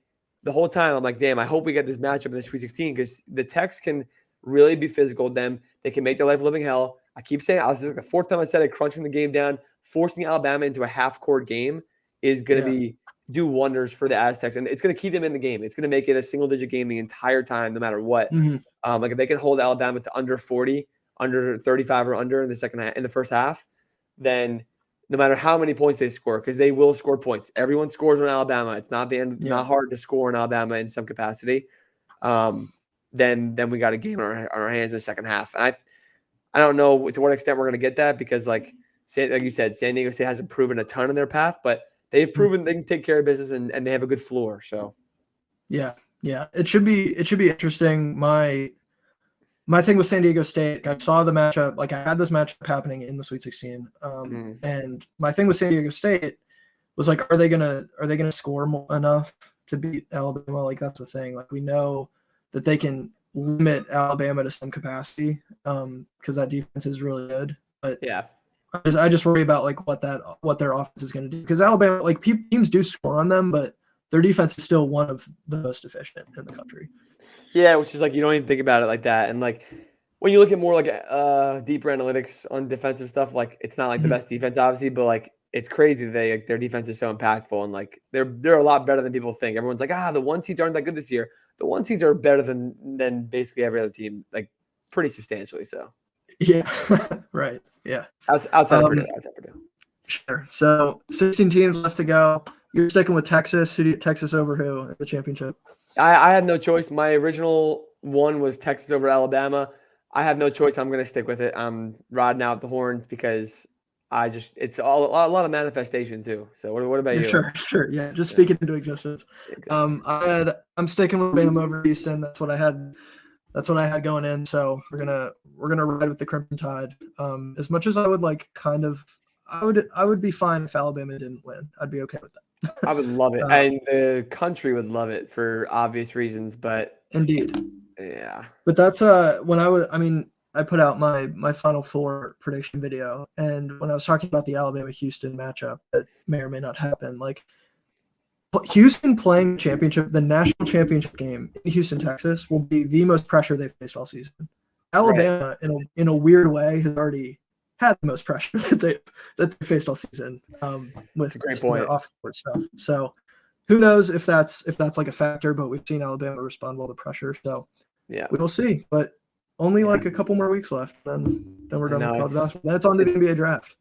whole time I'm like, damn, I hope we get this matchup in the Sweet 16 because the Techs can really be physical with them. They can make their life living hell. I keep saying, I was like the fourth time I said it, crunching the game down, forcing Alabama into a half-court game is going to do wonders for the Aztecs, and it's going to keep them in the game. It's going to make it a single-digit game the entire time, no matter what. Like if they can hold Alabama to under 40, under 35 or under in the first half, then no matter how many points they score, because they will score points. Everyone scores on Alabama. It's not the end. Not hard to score on Alabama in some capacity. Then we got a game on our hands in the second half. And I don't know to what extent we're going to get that because like you said, San Diego State hasn't proven a ton in their path, but they've proven they can take care of business and they have a good floor. So yeah, it should be interesting. My thing with San Diego State, I saw the matchup. Like I had this matchup happening in the Sweet 16, and my thing with San Diego State was like, are they gonna score enough to beat Alabama? Like that's the thing. Like we know that they can limit Alabama to some capacity because that defense is really good. But I just worry about like what their offense is going to do because Alabama, like teams do score on them, but their defense is still one of the most efficient in the country. Yeah, which is like you don't even think about it like that. And like when you look at more like deeper analytics on defensive stuff, like it's not like the best defense, obviously, but like it's crazy that their defense is so impactful and like they're a lot better than people think. Everyone's like, the one seeds aren't that good this year. The one seeds are better than basically every other team, like pretty substantially. So yeah, right, yeah. Outside of Purdue. Sure. So 16 teams left to go. You're sticking with Texas. Who do you Texas over who in the championship? I had no choice. My original one was Texas over Alabama. I have no choice. I'm going to stick with it. I'm riding out the horns because it's a lot of manifestation too. So what about you? Sure. Yeah. Just speak it into existence. Exactly. I'm sticking with Bama over Houston. That's what I had going in. So we're gonna ride with the Crimson Tide. As much as I would like I would be fine if Alabama didn't win. I'd be okay with that. I would love it. And the country would love it for obvious reasons, but indeed. Yeah. But that's I put out my Final Four prediction video, and when I was talking about the Alabama-Houston matchup that may or may not happen, like Houston playing the national championship game in Houston, Texas, will be the most pressure they've faced all season. Alabama, in a weird way, has already had the most pressure that they faced all season with their off-court stuff. So who knows if that's like a factor, but we've seen Alabama respond well to pressure. So we will see. But only like a couple more weeks left, then we're done with college basketball. Then it's on to the NBA draft.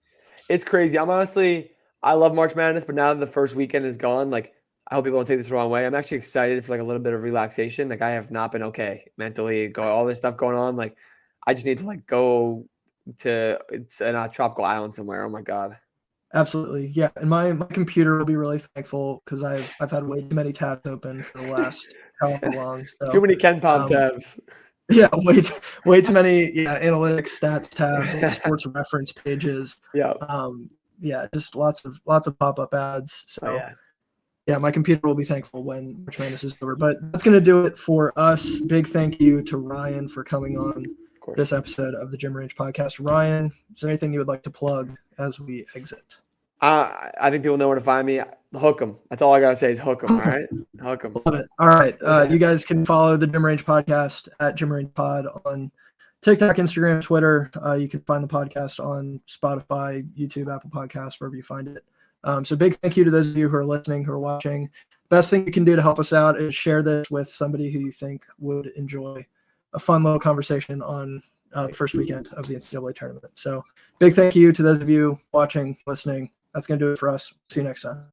It's crazy. I love March Madness, but now that the first weekend is gone, like I hope people don't take this the wrong way. I'm actually excited for like a little bit of relaxation. Like I have not been okay mentally, all this stuff going on. Like I just need to like go to a tropical island somewhere. Oh my God. Absolutely. Yeah. And my computer will be really thankful because I've had way too many tabs open for the last however long. So, too many Ken Pop tabs. Yeah, way too many analytics, stats tabs, and sports reference pages. Just lots of pop-up ads. So my computer will be thankful when March Madness is over. But that's going to do it for us. Big thank you to Ryan for coming on this episode of the Gym Range Podcast. Ryan, is there anything you would like to plug as we exit? I think people know where to find me. Hook them. That's all I got to say is hook them, all right? Hook them. Love it. All right. You guys can follow the Gym Range Podcast at Gym Range Pod on TikTok, Instagram, Twitter. You can find the podcast on Spotify, YouTube, Apple Podcasts, wherever you find it. So big thank you to those of you who are listening, who are watching. Best thing you can do to help us out is share this with somebody who you think would enjoy a fun little conversation on the first weekend of the NCAA tournament. So big thank you to those of you watching, listening. That's going to do it for us. See you next time.